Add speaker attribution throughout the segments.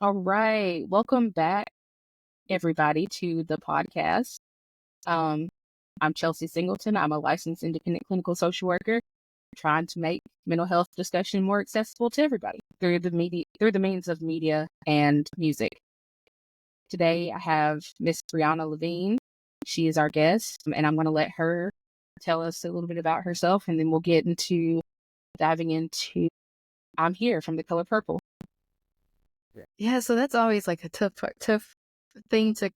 Speaker 1: All right. Welcome back, everybody, to the podcast. Um, I'm Chelsea Singleton. I'm a licensed independent clinical social worker trying to make mental health discussion more accessible to everybody through the means of media and music. Today, I have Miss Briana Leavigne. She is our guest, and I'm going to let her tell us a little bit about herself, and then we'll get into diving into I'm Here from The Color Purple.
Speaker 2: Yeah, so that's always like a tough thing to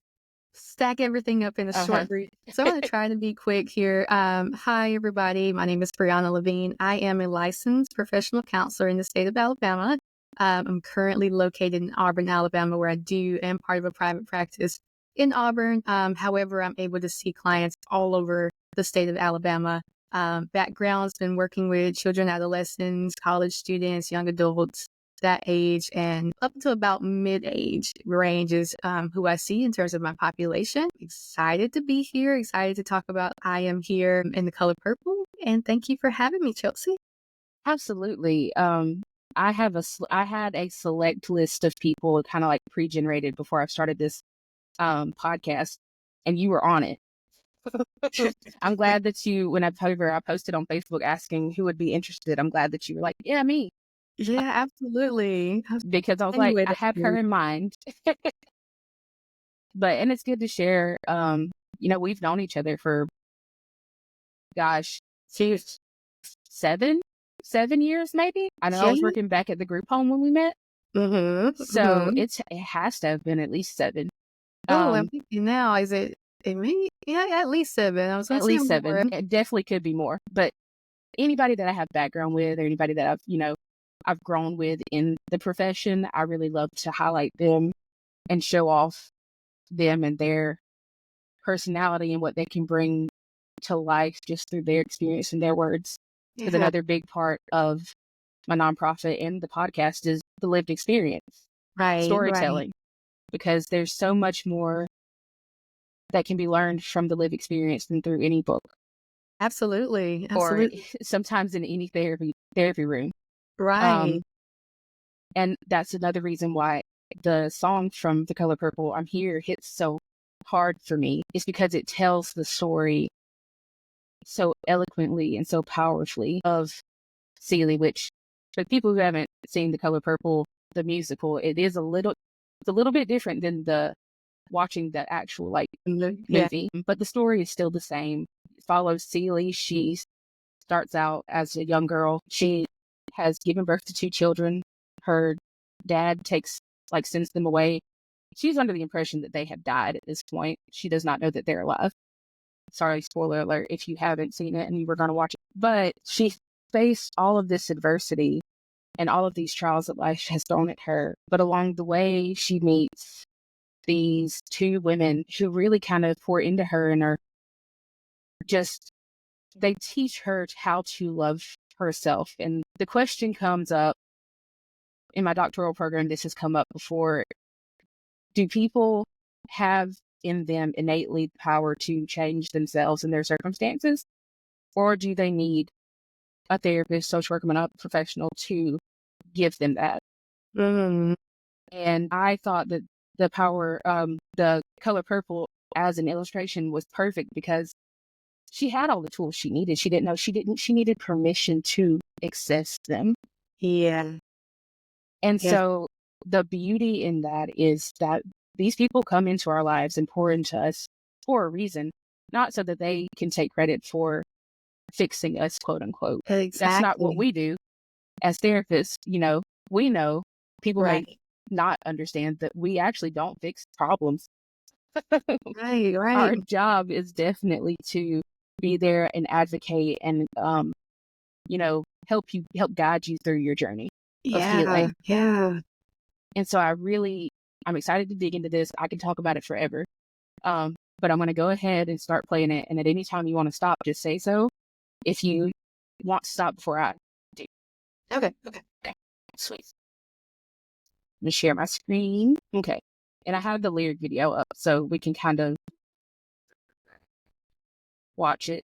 Speaker 2: stack everything up in a short brief. So I'm going to try to be quick here. Hi, everybody. My name is Briana Leavigne. I am a licensed professional counselor in the state of Alabama. I'm currently located in Auburn, Alabama, where I am part of a private practice in Auburn. However, I'm able to see clients all over the state of Alabama. Background's been working with children, adolescents, college students, young adults, that age and up to about mid-age range is who I see in terms of my population. Excited to be here, excited to talk about I Am Here in The Color Purple, and thank you for having me, Chelsea.
Speaker 1: Absolutely. I had a select list of people kind of like pre-generated before I started this podcast, and you were on it. I'm glad that when I posted on Facebook asking who would be interested. I'm glad that you were like, yeah, me.
Speaker 2: Yeah, absolutely.
Speaker 1: Because I was like, I have her in mind. And it's good to share. We've known each other for, gosh, 7 years maybe. I know I was working back at the group home when we met. So it has to have been at least 7.
Speaker 2: I'm thinking now, is it me? Yeah, at least 7. I was
Speaker 1: at least 7. It definitely could be more. But anybody that I have background with, or anybody that I've grown with in the profession, I really love to highlight them and show off them and their personality and what they can bring to life just through their experience and their words. Because another big part of my nonprofit and the podcast is the lived experience, storytelling, because there's so much more that can be learned from the lived experience than through any book.
Speaker 2: Absolutely.
Speaker 1: Or sometimes in any therapy room.
Speaker 2: Right.
Speaker 1: And that's another reason why the song from The Color Purple, I'm Here, hits so hard for me, is because it tells the story so eloquently and so powerfully of Celie, which for people who haven't seen The Color Purple, the musical, it's a little bit different than watching the actual movie, but the story is still the same. It follows Celie. She starts out as a young girl. She has given birth to 2 children. Her dad sends them away. She's under the impression that they have died at this point. She does not know that they're alive. Sorry, spoiler alert if you haven't seen it and you were going to watch it. But she faced all of this adversity and all of these trials that life has thrown at her. But along the way, she meets these 2 women who really kind of pour into her and are just, they teach her how to love herself. And the question comes up in my doctoral program, this has come up before. Do people have in them innately the power to change themselves and their circumstances? Or do they need a therapist, social worker, mental professional to give them that? And I thought that the power, The Color Purple as an illustration was perfect because she had all the tools she needed. She didn't know she needed permission to access them.
Speaker 2: Yeah.
Speaker 1: And so the beauty in that is that these people come into our lives and pour into us for a reason, not so that they can take credit for fixing us, quote unquote.
Speaker 2: Exactly.
Speaker 1: That's not what we do as therapists. We know people might not understand that we actually don't fix problems.
Speaker 2: Right.
Speaker 1: Our job is definitely to be there and advocate and help guide you through your journey of healing.
Speaker 2: Yeah.
Speaker 1: And so I'm excited to dig into this. I can talk about it forever. But I'm going to go ahead and start playing it. And at any time you want to stop, just say so. If you want to stop before I do.
Speaker 2: Okay.
Speaker 1: Sweet. I'm going to share my screen. Okay. And I have the lyric video up so we can kind of watch it.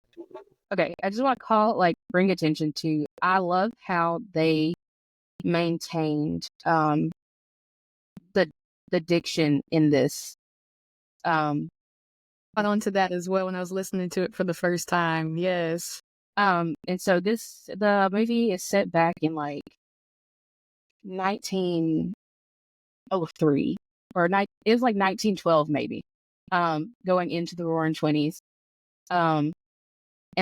Speaker 1: Okay. I just want to bring attention to, I love how they maintained the the diction in this.
Speaker 2: Got onto that as well when I was listening to it for the first time. Yes.
Speaker 1: And so the movie is set back in like 1903 or it was like 1912 maybe, going into the Roaring Twenties. And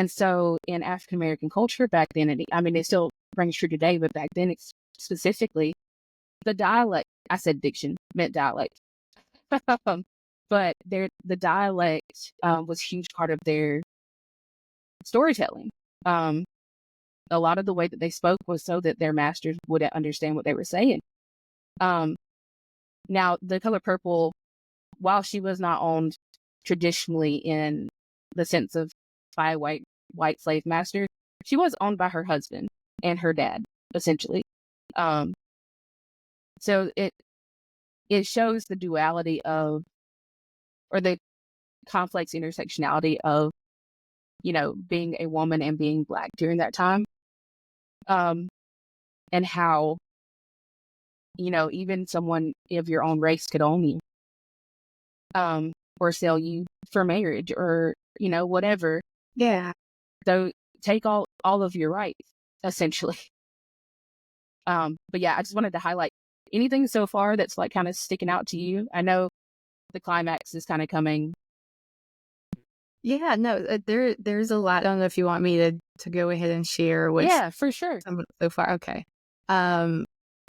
Speaker 1: so in African American culture back then, it still rings true today, but back then it's specifically the dialect. I said diction, meant dialect. But the dialect was a huge part of their storytelling. A lot of the way that they spoke was so that their masters would understand what they were saying. Now, The Color Purple, while she was not owned traditionally in the sense of by a white slave master, she was owned by her husband and her dad, essentially. So it shows the duality of, or the complex intersectionality of, being a woman and being Black during that time. And how, even someone of your own race could own you, or sell you for marriage, or, whatever.
Speaker 2: Yeah.
Speaker 1: So take all of your rights, essentially. But yeah, I just wanted to highlight anything so far that's like kind of sticking out to you. I know the climax is kind of coming.
Speaker 2: Yeah, no, there's a lot. I don't know if you want me to go ahead and share what's
Speaker 1: Yeah, for sure.
Speaker 2: so far. Okay.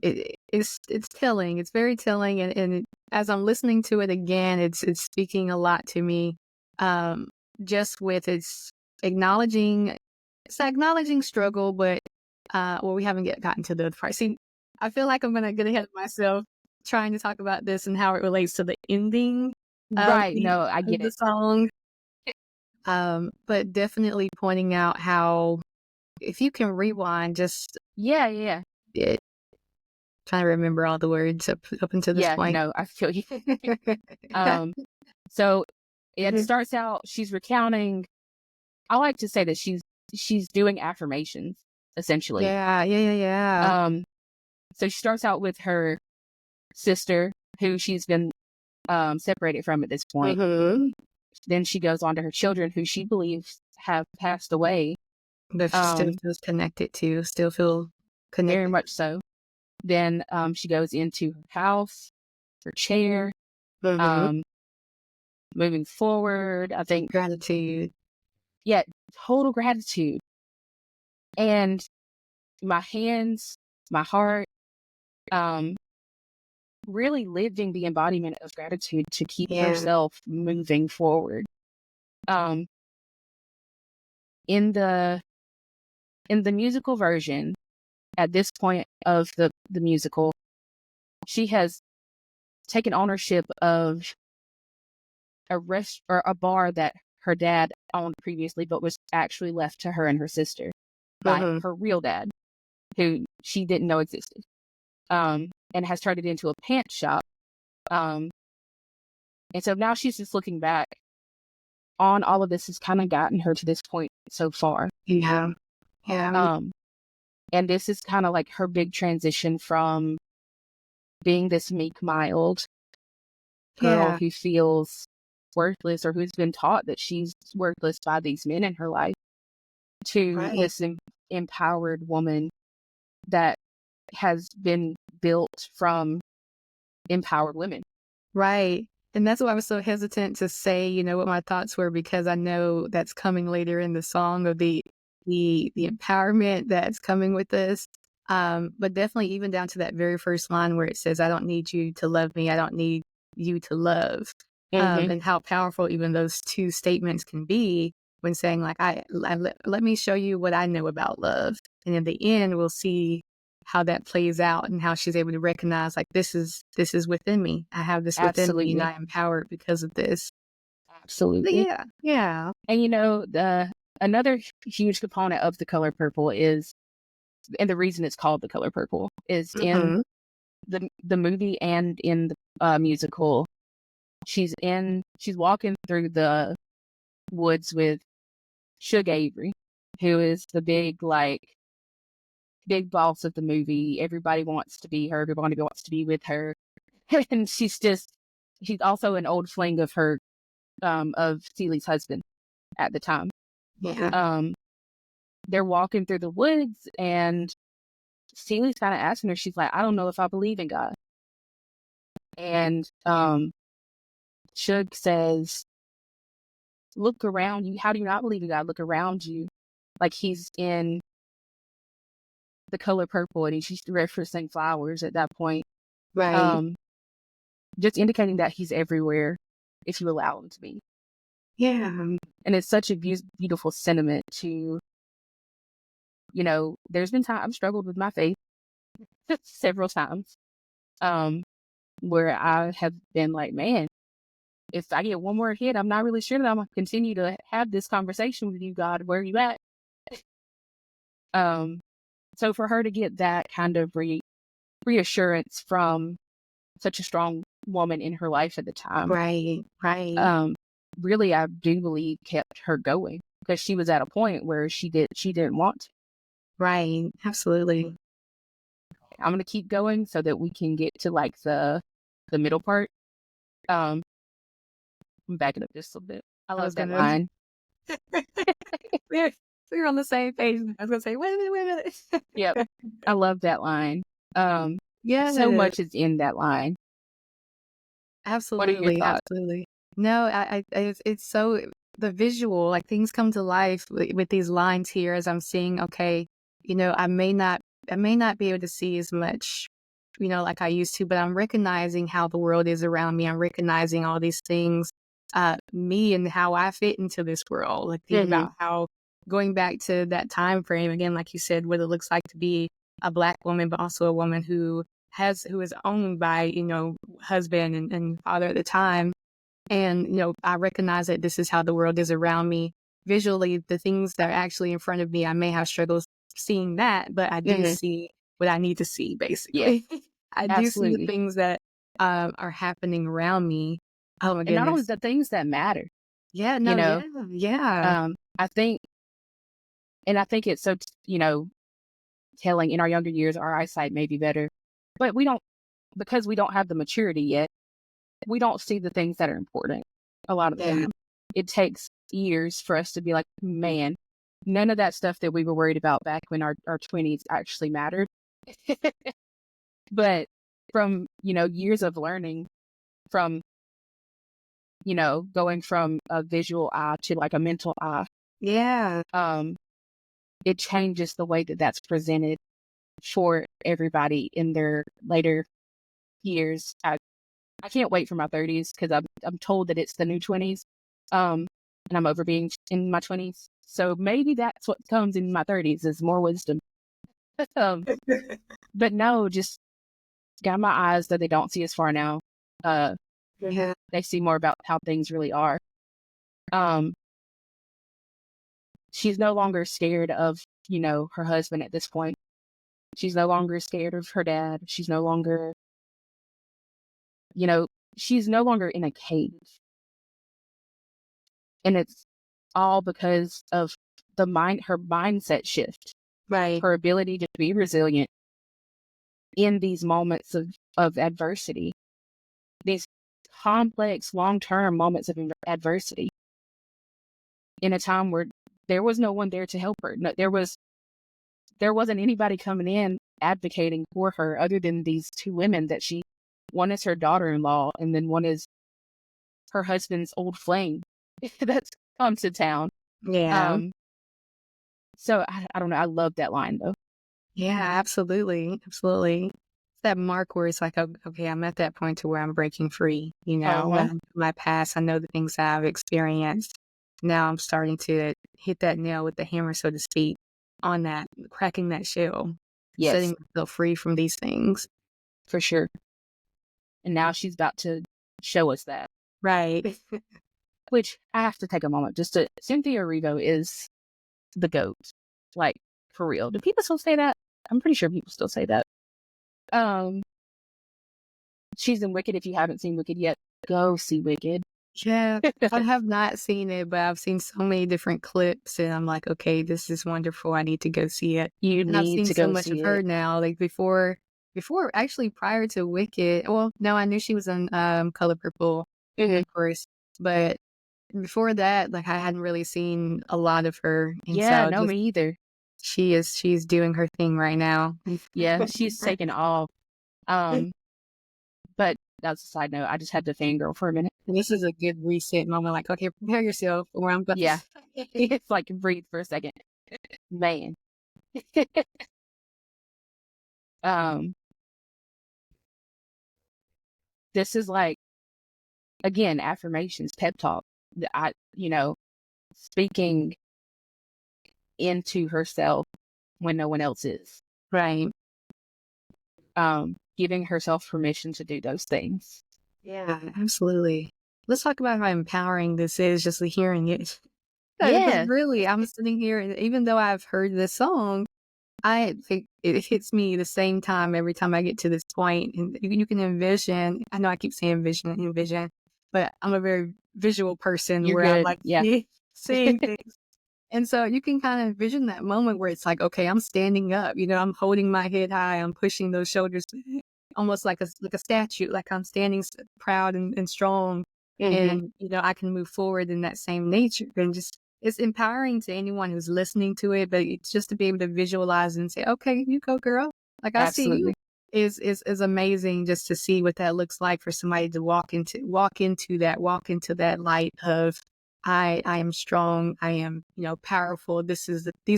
Speaker 2: It's telling. It's very telling, and as I'm listening to it again, it's speaking a lot to me. Just with it's acknowledging struggle, but well, we haven't gotten to the part. See, I feel like I'm gonna get ahead of myself trying to talk about this and how it relates to the ending.
Speaker 1: Right. No, I get
Speaker 2: the
Speaker 1: it.
Speaker 2: song. But definitely pointing out how, if you can rewind, just
Speaker 1: yeah.
Speaker 2: trying to remember all the words up until this point.
Speaker 1: No, I feel you. So it starts out, she's recounting. I like to say that she's doing affirmations, essentially.
Speaker 2: Yeah.
Speaker 1: So she starts out with her sister, who she's been separated from at this point. Then she goes on to her children, who she believes have passed away,
Speaker 2: but she still feels connected to, still feel connected.
Speaker 1: Very much so. Then she goes into her house, her chair. Moving forward, I think
Speaker 2: gratitude.
Speaker 1: Yeah, total gratitude. And my hands, my heart, really living the embodiment of gratitude to keep herself moving forward. In the musical version, at this point of the musical, she has taken ownership of a bar that her dad owned previously, but was actually left to her and her sister by her real dad, who she didn't know existed, and has turned it into a pant shop. And so now she's just looking back on all of this has kind of gotten her to this point so far.
Speaker 2: Yeah.
Speaker 1: And this is kind of like her big transition from being this meek, mild girl who feels worthless, or who's been taught that she's worthless by these men in her life, to this empowered woman that has been built from empowered women.
Speaker 2: Right. And that's why I was so hesitant to say, what my thoughts were, because I know that's coming later in the song, of the empowerment that's coming with this. But definitely even down to that very first line where it says, I don't need you to love me, I don't need you to love. And how powerful even those two statements can be when saying, like, let me show you what I know about love. And in the end, we'll see how that plays out and how she's able to recognize, like, this is within me. I have this within me, and I'm empowered because of this.
Speaker 1: Absolutely.
Speaker 2: Yeah.
Speaker 1: And another huge component of The Color Purple is, and the reason it's called The Color Purple, is in the movie and in the musical, she's walking through the woods with Suge Avery, who is the big boss of the movie. Everybody wants to be her. Everybody wants to be with her. And she's also an old fling of her, of Celie's husband at the time.
Speaker 2: Yeah.
Speaker 1: They're walking through the woods, and Celie's kind of asking her, she's like, I don't know if I believe in God. And Suge says, look around you. How do you not believe in God? Look around you. Like he's in The Color Purple, and she's referencing flowers at that point.
Speaker 2: Right.
Speaker 1: Just indicating that he's everywhere if you allow him to be.
Speaker 2: Yeah.
Speaker 1: And it's such a beautiful sentiment to, there's been times I've struggled with my faith several times, where I have been like, man, if I get one more hit, I'm not really sure that I'm going to continue to have this conversation with you, God. Where are you at? So for her to get that kind of reassurance from such a strong woman in her life at the time,
Speaker 2: Right.
Speaker 1: really, I do believe kept her going, because she was at a point where she didn't want to.
Speaker 2: Right. Absolutely.
Speaker 1: I'm going to keep going so that we can get to like the middle part. I'm backing up just a bit. I love that line.
Speaker 2: We're on the same page. I was gonna say, wait a minute.
Speaker 1: Yep. I love that line.
Speaker 2: Yeah.
Speaker 1: So much is in that line.
Speaker 2: Absolutely.
Speaker 1: What are your thoughts?
Speaker 2: Absolutely. No, it's so, the visual, like things come to life with these lines here as I'm seeing, okay, I may not be able to see as much, like I used to, but I'm recognizing how the world is around me. I'm recognizing all these things, me and how I fit into this world. Like think about how, going back to that time frame again, like you said, what it looks like to be a Black woman, but also a woman who is owned by, husband and father at the time. And, I recognize that this is how the world is around me. Visually, the things that are actually in front of me, I may have struggles seeing that, but I do see what I need to see, basically.
Speaker 1: Yeah,
Speaker 2: I do see the things that are happening around me. Oh my goodness.
Speaker 1: And not only the things that matter.
Speaker 2: Yeah, no, yeah.
Speaker 1: I think it's so, telling in our younger years, our eyesight may be better, but because we don't have the maturity yet, we don't see the things that are important a lot of the time. It takes years for us to be like, man, none of that stuff that we were worried about back when our 20s actually mattered. But from, years of learning, from, going from a visual eye to like a mental eye.
Speaker 2: Yeah.
Speaker 1: It changes the way that that's presented for everybody in their later years. I can't wait for my 30s, because I'm told that it's the new 20s, and I'm over being in my 20s. So maybe that's what comes in my 30s is more wisdom. But no, just got my eyes that they don't see as far now. They see more about how things really are. She's no longer scared of, her husband at this point. She's no longer scared of her dad. She's no longer, she's no longer in a cave. And it's all because of her mindset shift.
Speaker 2: Right.
Speaker 1: Her ability to be resilient in these moments of adversity, these complex, long-term moments of adversity, in a time where there was no one there to help her. No, there wasn't anybody coming in advocating for her other than these two women that one is her daughter-in-law, and then one is her husband's old flame that's come to town.
Speaker 2: Yeah.
Speaker 1: So I don't know. I love that line though.
Speaker 2: Yeah, absolutely. Absolutely. That mark where it's like, okay, I'm at that point to where I'm breaking free, my past, I know the things that I've experienced. Now I'm starting to hit that nail with the hammer, so to speak, on that, cracking that shell, setting myself free from these things.
Speaker 1: For sure. And now she's about to show us that.
Speaker 2: Right.
Speaker 1: Which I have to take a moment Cynthia Erivo is the GOAT. Like, for real. Do people still say that? I'm pretty sure people still say that. She's in Wicked. If you haven't seen Wicked yet, go see Wicked.
Speaker 2: Yeah, I have not seen it, but I've seen so many different clips, and I'm like, okay, this is wonderful. I need to go see it.
Speaker 1: I've
Speaker 2: seen so much of her now. Like before before, actually prior to Wicked. Well, no, I knew she was in Color Purple,
Speaker 1: Mhm.
Speaker 2: of course, but before that, like I hadn't really seen a lot of her, and
Speaker 1: Yeah,
Speaker 2: so
Speaker 1: no,
Speaker 2: just
Speaker 1: me either.
Speaker 2: she's doing her thing right now.
Speaker 1: Yeah, she's taken off. Um, but that's a side note. I just had to fangirl for a minute.
Speaker 2: This is a good reset moment. Like, okay, prepare yourself for where I'm going.
Speaker 1: Yeah, it's like breathe for a second, man. um, this is like again affirmations, pep talk. Speaking into herself when no one else is.
Speaker 2: Right.
Speaker 1: Giving herself permission to do those things.
Speaker 2: Yeah, absolutely. Let's talk about how empowering this is, just hearing it. Because
Speaker 1: Yeah,
Speaker 2: really, I'm sitting here, and even though I've heard this song, it hits me the same time every time I get to this point. And you can envision, I know I keep saying envision, but I'm a very visual person
Speaker 1: you're
Speaker 2: where I'm
Speaker 1: good.
Speaker 2: like
Speaker 1: Yeah,
Speaker 2: seeing things. And so you can kind of envision that moment where it's like, okay, I'm standing up, I'm holding my head high, I'm pushing those shoulders almost like a statue, like I'm standing proud and strong.
Speaker 1: hmm,
Speaker 2: And, I can move forward in that same nature. And just, it's empowering to anyone who's listening to it, but it's just to be able to visualize and say, okay, you go, girl. Like I see you
Speaker 1: absolutely.
Speaker 2: is amazing, just to see what that looks like for somebody to walk into that light of I am strong, I am, powerful. These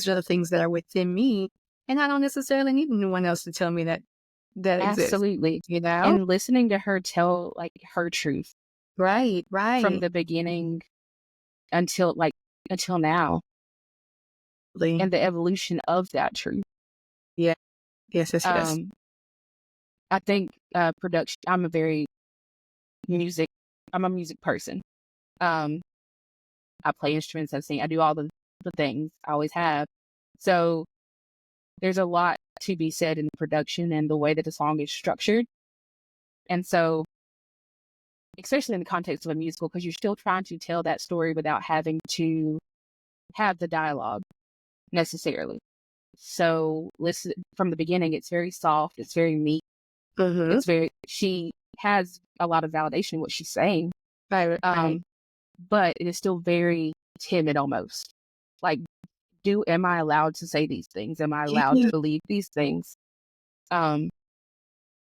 Speaker 2: are the things that are within me. And I don't necessarily need anyone else to tell me that exists,
Speaker 1: Absolutely.
Speaker 2: you know?
Speaker 1: And listening to her tell like her truth
Speaker 2: Right,
Speaker 1: from
Speaker 2: right.
Speaker 1: the beginning until now
Speaker 2: Lee.
Speaker 1: and the evolution of that truth.
Speaker 2: Yeah. Yes, yes, yes.
Speaker 1: Um, I think production music I'm a music person. Um, I play instruments, I sing, I do all the things I always have. So there's a lot to be said in the production and the way that the song is structured. And so especially in the context of a musical, because you're still trying to tell that story without having to have the dialogue necessarily. So listen from the beginning, it's very soft, it's very meek,
Speaker 2: Mm-hmm.
Speaker 1: she has a lot of validation in what she's saying,
Speaker 2: Right, right.
Speaker 1: but it is still very timid almost. Like, am I allowed to say these things? Am I allowed to believe these things? Um,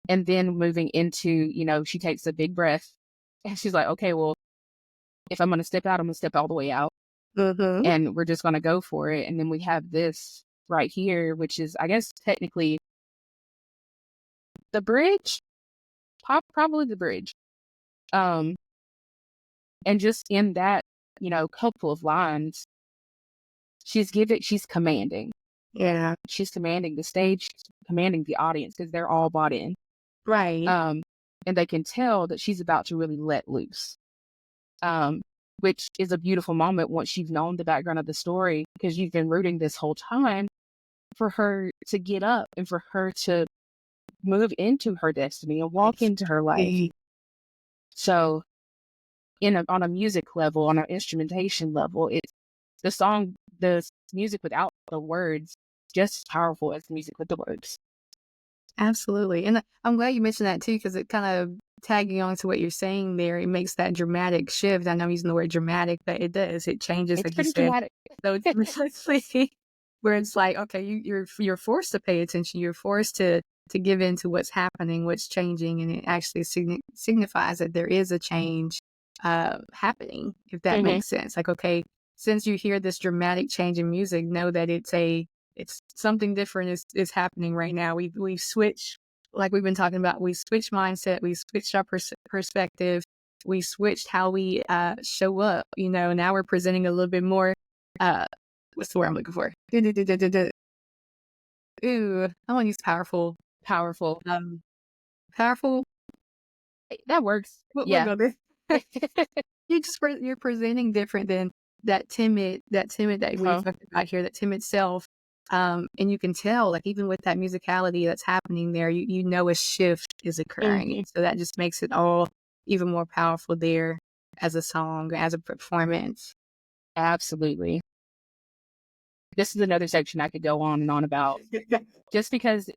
Speaker 1: and then moving into, she takes a big breath and she's like, okay, well, if I'm going to step out, I'm going to step all the way out
Speaker 2: Mm-hmm.
Speaker 1: and we're just going to go for it. And then we have this right here, which is, I guess, technically the bridge, probably the bridge. Um, and just in that, couple of lines, she's commanding.
Speaker 2: Yeah.
Speaker 1: She's commanding the stage, she's commanding the audience because they're all bought in.
Speaker 2: Right.
Speaker 1: And they can tell that she's about to really let loose. Which is a beautiful moment once you've known the background of the story because you've been rooting this whole time for her to get up and for her to move into her destiny and walk into her life. So on a music level, on an instrumentation level, it's the music without the words, just as powerful as the music with the words.
Speaker 2: Absolutely. And I'm glad you mentioned that too, because it kind of tagging on to what you're saying there, it makes that dramatic shift. I know I'm using the word dramatic, but it does. It changes,
Speaker 1: It's
Speaker 2: like you
Speaker 1: pretty
Speaker 2: said.
Speaker 1: dramatic.
Speaker 2: So it's precisely where it's like, okay, you're forced to pay attention. You're forced to give in to what's happening, what's changing, and it actually signifies that there is a change happening, if that
Speaker 1: Hmm.
Speaker 2: makes sense. Like, okay, since you hear this dramatic change in music, know that it's something different is happening right now. We've switched, like we've been talking about. We switched mindset. We switched our perspective. We switched how we show up. Now we're presenting a little bit more. What's the word I'm looking for? Ooh, I want to use powerful.
Speaker 1: Powerful.
Speaker 2: Um, Powerful.
Speaker 1: That works.
Speaker 2: We'll
Speaker 1: Yeah.
Speaker 2: go there. You're presenting different than that timid that we've
Speaker 1: Huh.
Speaker 2: talked about here, that timid self. And you can tell, like, even with that musicality that's happening there, a shift is occurring.
Speaker 1: Hmm.
Speaker 2: And so that just makes it all even more powerful there as a song, as a performance.
Speaker 1: Absolutely. This is another section I could go on and on about just because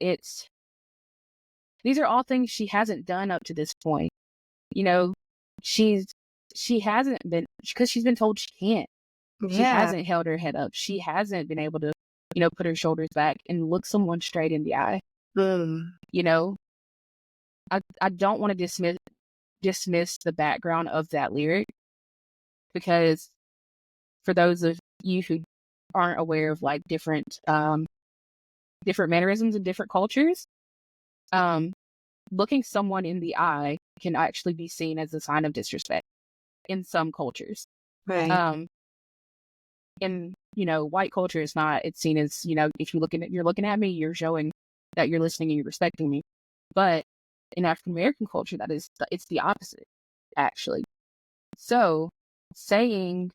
Speaker 1: These are all things she hasn't done up to this point. You know, she hasn't been, because she's been told she can't. She hasn't held her head up. She hasn't been able to, put her shoulders back and look someone straight in the eye. You know, I don't want to dismiss the background of that lyric, because for those of you who aren't aware of like different mannerisms in different cultures, looking someone in the eye can actually be seen as a sign of disrespect in some cultures.
Speaker 2: Right.
Speaker 1: In white culture, it's not. It's seen as, if you're looking at me, you're showing that you're listening and you're respecting me. But in African American culture, it's the opposite, actually. So saying,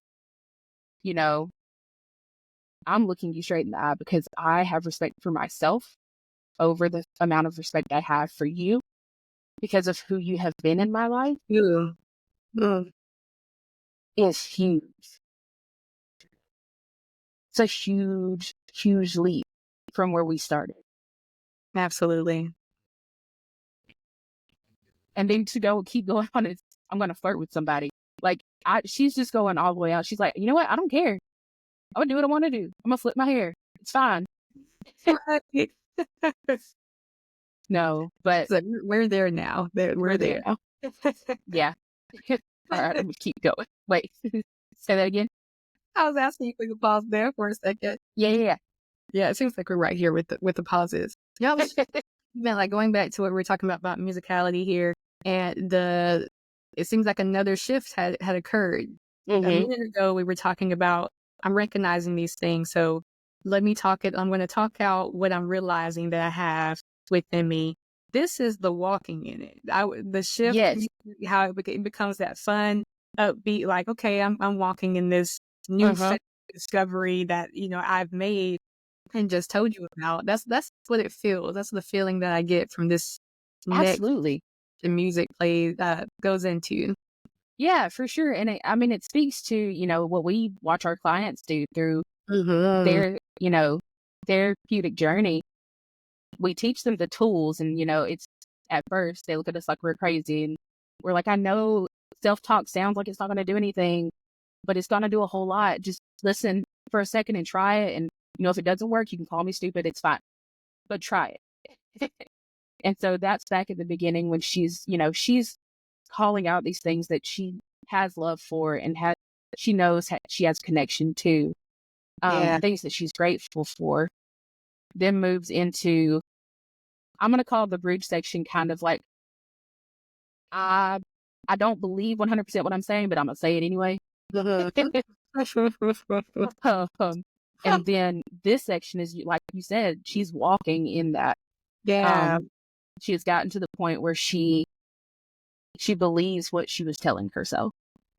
Speaker 1: I'm looking you straight in the eye because I have respect for myself over the amount of respect I have for you because of who you have been in my life, is huge. It's a huge, huge leap from where we started.
Speaker 2: Absolutely.
Speaker 1: And then to keep going on, I'm going to flirt with somebody. Like, she's just going all the way out. She's like, you know what? I don't care. I'm going to do what I want to do. I'm going to flip my hair. It's fine. No, but
Speaker 2: so we're there now. We're there now.
Speaker 1: Yeah. All right, I'm going to keep going. Wait, say that again.
Speaker 2: I was asking if we could pause there for a second.
Speaker 1: Yeah.
Speaker 2: Yeah, it seems like we're right here with the pauses. Yeah, man, like going back to what we were talking about musicality here, and it seems like another shift had occurred. A minute ago, we were talking about, I'm recognizing these things, so let me talk it. I'm going to talk out what I'm realizing that I have within me. This is the walking in it. The shift,
Speaker 1: Yes.
Speaker 2: how it becomes that fun, upbeat, like, okay, I'm walking in this new discovery that, I've made and just told you about. That's what it feels. That's the feeling that I get from this
Speaker 1: Absolutely.
Speaker 2: the music plays goes into.
Speaker 1: Yeah, for sure. And it speaks to, what we watch our clients do through their, therapeutic journey. We teach them the tools, and, it's at first they look at us like we're crazy, and we're like, I know self-talk sounds like it's not going to do anything, but it's going to do a whole lot. Just listen for a second and try it. And, if it doesn't work, you can call me stupid. It's fine, but try it. And so that's back at the beginning when she's calling out these things that she has love for and she knows she has connection to, things that she's grateful for. Then moves into, I'm going to call the bridge section kind of like, I don't believe 100% what I'm saying, but I'm going to say it anyway. And then this section is, like you said, she's walking in that. She has gotten to the point where she believes what she was telling herself.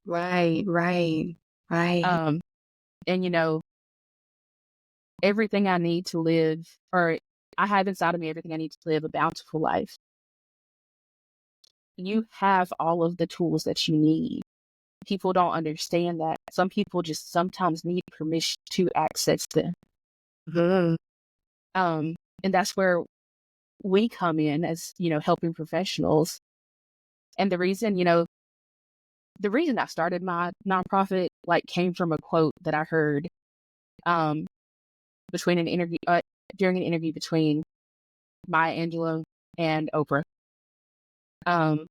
Speaker 2: Right.
Speaker 1: And everything I need to live, or I have inside of me everything I need to live a bountiful life. You have all of the tools that you need. People don't understand that. Some people just sometimes need permission to access them. And that's where we come in as, helping professionals. And the reason I started my nonprofit came from a quote that I heard during an interview between Maya Angelou and Oprah. And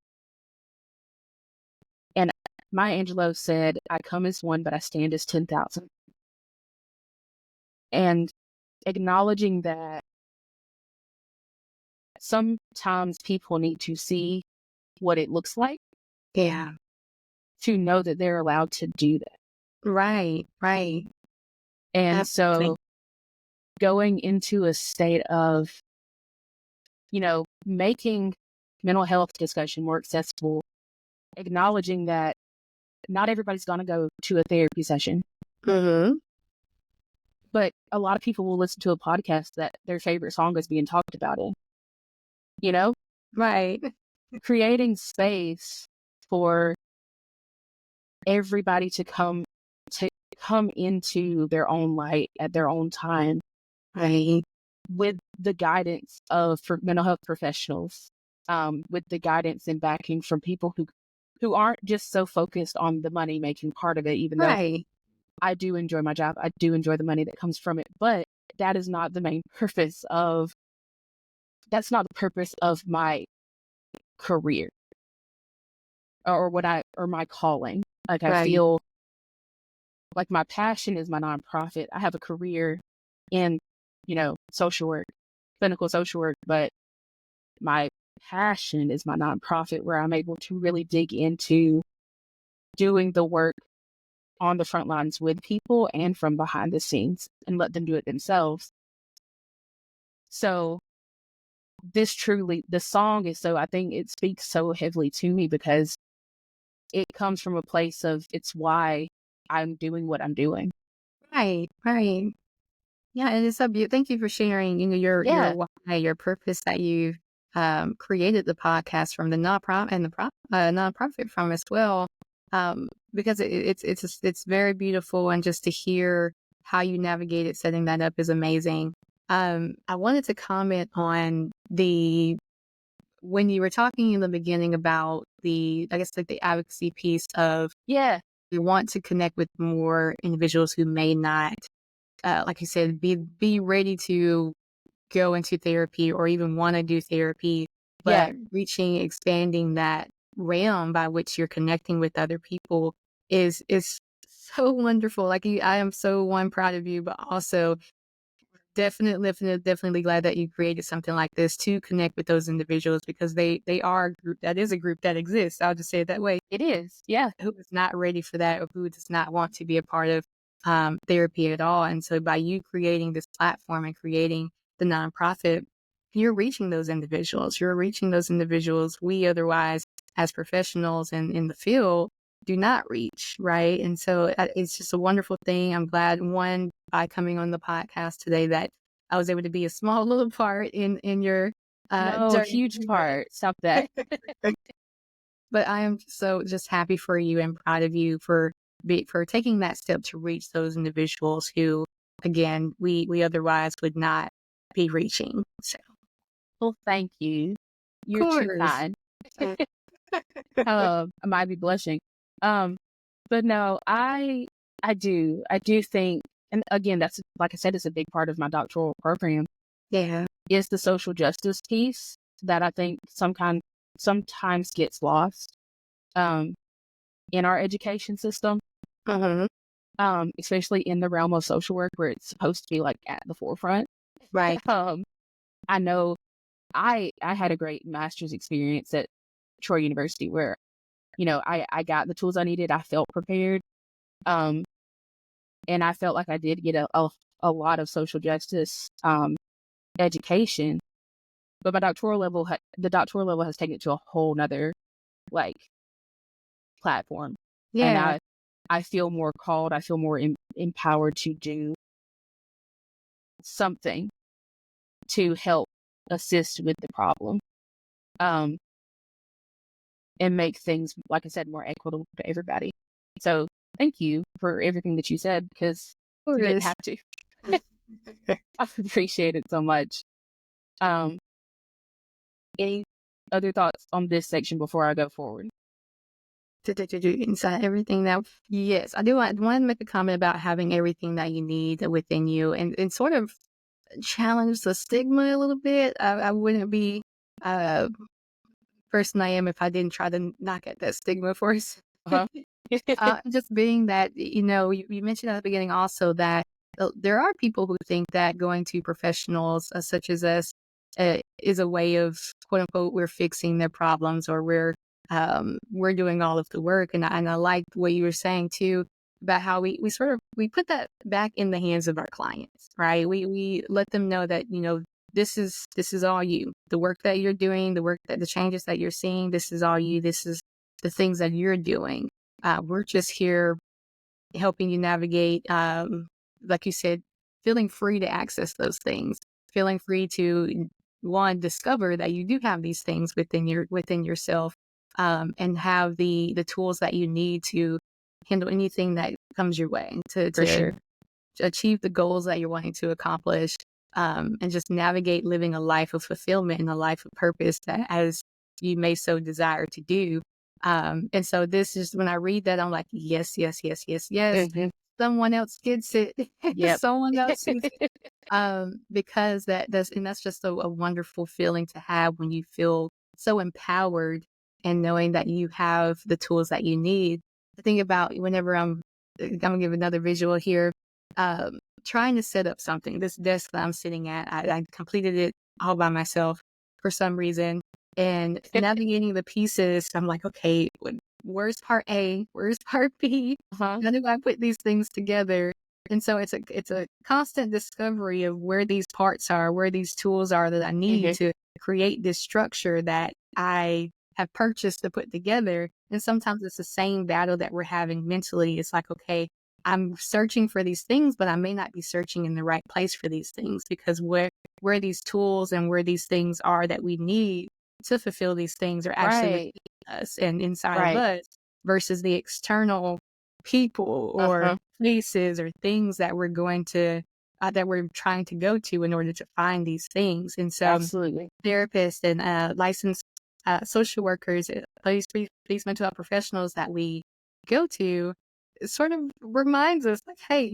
Speaker 1: Maya Angelou said, "I come as one, but I stand as 10,000." And acknowledging that sometimes people need to see what it looks like.
Speaker 2: Yeah.
Speaker 1: To know that they're allowed to do that.
Speaker 2: Right.
Speaker 1: And
Speaker 2: Absolutely.
Speaker 1: So going into a state of, making mental health discussion more accessible, acknowledging that not everybody's going to go to a therapy session. But a lot of people will listen to a podcast that their favorite song is being talked about in.
Speaker 2: Right.
Speaker 1: Creating space for everybody to come into their own light at their own time,
Speaker 2: right,
Speaker 1: with the guidance of mental health professionals. with the guidance and backing from people who aren't just so focused on the money making part of it, even though
Speaker 2: Right.
Speaker 1: I do enjoy my job. I do enjoy the money that comes from it, but that is not the main purpose of, that's not the purpose of my career or my calling. Like I
Speaker 2: Right.
Speaker 1: feel like my passion is my nonprofit. I have a career in, social work, clinical social work, but my passion is my nonprofit where I'm able to really dig into doing the work on the front lines with people and from behind the scenes and let them do it themselves. So the song is I think it speaks so heavily to me because it comes from a place of it's why I'm doing what I'm doing.
Speaker 2: Right. Right. Yeah, and it's so beautiful. Thank you for sharing, your
Speaker 1: Yeah,
Speaker 2: why, your purpose that you created the podcast from the nonprofit and the nonprofit from as well. Because it's very beautiful, and just to hear how you navigated setting that up is amazing. I wanted to comment on when you were talking in the beginning about I guess like the advocacy piece of
Speaker 1: yeah,
Speaker 2: you want to connect with more individuals who may not like you said, be ready to go into therapy or even want to do therapy,
Speaker 1: yeah.
Speaker 2: but expanding that realm by which you're connecting with other people is so wonderful. Like I am so proud of you, but also definitely glad that you created something like this to connect with those individuals, because they are a group that is a group that exists. I'll just say it that way.
Speaker 1: It is. Yeah,
Speaker 2: Who is not ready for that, or who does not want to be a part of therapy at all. And so by you creating this platform and creating the nonprofit, you're reaching those individuals. You're reaching those individuals we otherwise, as professionals in the field, do not reach, right? And so it's just a wonderful thing. I'm glad, one, by coming on the podcast today, that I was able to be a small little part in your
Speaker 1: no,
Speaker 2: journey.
Speaker 1: huge part. Stop that.
Speaker 2: But I am so just happy for you and proud of you for taking that step to reach those individuals who, again, we otherwise would not be reaching. So,
Speaker 1: Well, thank you.
Speaker 2: of
Speaker 1: You're too
Speaker 2: course.
Speaker 1: kind. I might be blushing. Um, but no, I do think, and again, that's like I said, it's a big part of my doctoral program
Speaker 2: Yeah.
Speaker 1: is the social justice piece that I think sometimes gets lost um, in our education system,
Speaker 2: Hmm.
Speaker 1: especially in the realm of social work where it's supposed to be like at the forefront.
Speaker 2: Right.
Speaker 1: Um, I know I had a great master's experience at Troy University where I got the tools I needed. I felt prepared. Um, and I felt like I did get a lot of social justice education, but the doctoral level has taken it to a whole nother like platform, and
Speaker 2: Yeah.
Speaker 1: I feel more called. I feel more empowered to do something to help assist with the problem, um, and make things, like I said, more equitable to everybody. So thank you for everything that you said because
Speaker 2: Of
Speaker 1: you didn't
Speaker 2: course.
Speaker 1: have to. I appreciate it so much. Um, any other thoughts on this section before I go forward?
Speaker 2: Inside everything that, yes, I do want to make a comment about having everything that you need within you, and sort of challenge the stigma a little bit. I wouldn't be uh person I am if I didn't try to knock at that stigma first.
Speaker 1: Uh-huh.
Speaker 2: Just being that, you mentioned at the beginning also that there are people who think that going to professionals such as us is a way of, quote unquote, we're fixing their problems, or we're doing all of the work. And I like what you were saying too about how we sort of we put that back in the hands of our clients, right? We let them know that this is all you. The work that you're doing, the changes that you're seeing, this is all you. This is the things that you're doing. We're just here helping you navigate, like you said, feeling free to access those things, feeling free to, one, discover that you do have these things within yourself, and have the tools that you need to handle anything that comes your way
Speaker 1: For
Speaker 2: to
Speaker 1: sure.
Speaker 2: achieve the goals that you're wanting to accomplish, and just navigate living a life of fulfillment and a life of purpose that, as you may so desire to do. And so this is when I read that, I'm like, yes, yes, yes, yes, yes.
Speaker 1: Mm-hmm.
Speaker 2: Someone else gets it.
Speaker 1: Yep.
Speaker 2: Someone else sees it. Because that's just a wonderful feeling to have when you feel so empowered and knowing that you have the tools that you need. The thing about whenever I'm gonna give another visual here, trying to set up something, this desk that I'm sitting at, I completed it all by myself for some reason. And navigating the pieces, I'm like, okay, where's part A? Where's part B?
Speaker 1: Uh-huh.
Speaker 2: How do I put these things together? And so it's a constant discovery of where these parts are, where these tools are that I need
Speaker 1: Mm-hmm.
Speaker 2: to create this structure that I have purchased to put together. And sometimes it's the same battle that we're having mentally. It's like, okay, I'm searching for these things, but I may not be searching in the right place for these things, because where these tools and where these things are that we need to fulfill these things are actually
Speaker 1: Right.
Speaker 2: within us and inside of
Speaker 1: Right.
Speaker 2: us, versus the external people or
Speaker 1: Uh-huh.
Speaker 2: places or things that we're going to that we're trying to go to in order to find these things. And so
Speaker 1: Absolutely.
Speaker 2: therapists and licensed social workers, these mental health professionals that we go to, it sort of reminds us like, hey,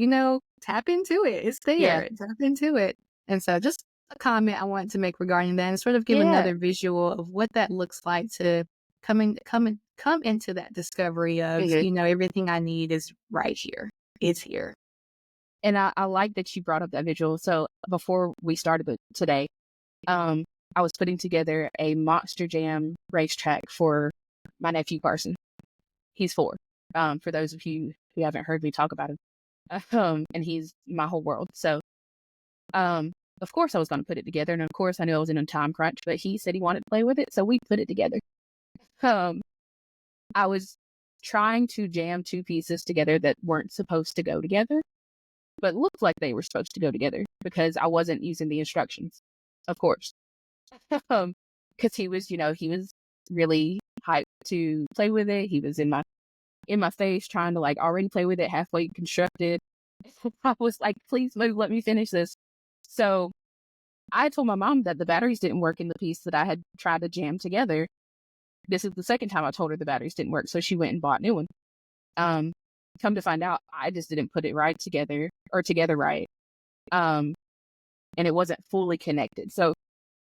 Speaker 2: tap into it. It's
Speaker 1: Yeah.
Speaker 2: there. Tap into it. And so just a comment I wanted to make regarding that, and sort of give
Speaker 1: Yeah.
Speaker 2: another visual of what that looks like to come into that discovery of,
Speaker 1: Mhm.
Speaker 2: everything I need is right here. It's here.
Speaker 1: And I like that you brought up that visual. So before we started today, I was putting together a Monster Jam racetrack for my nephew Carson. He's 4. For those of you who haven't heard me talk about him, and he's my whole world. So, of course I was going to put it together, and of course I knew I was in a time crunch, but he said he wanted to play with it, so we put it together. Um, I was trying to jam 2 pieces together that weren't supposed to go together, but looked like they were supposed to go together because I wasn't using the instructions, of course. Because he was really hyped to play with it. He was in my face trying to like already play with it, halfway constructed. I was like, please move, let me finish this. So I told my mom that the batteries didn't work in the piece that I had tried to jam together. This is the second time I told her the batteries didn't work, so she went and bought a new one. Um, Come to find out, I just didn't put it right together or together right. And it wasn't fully connected. So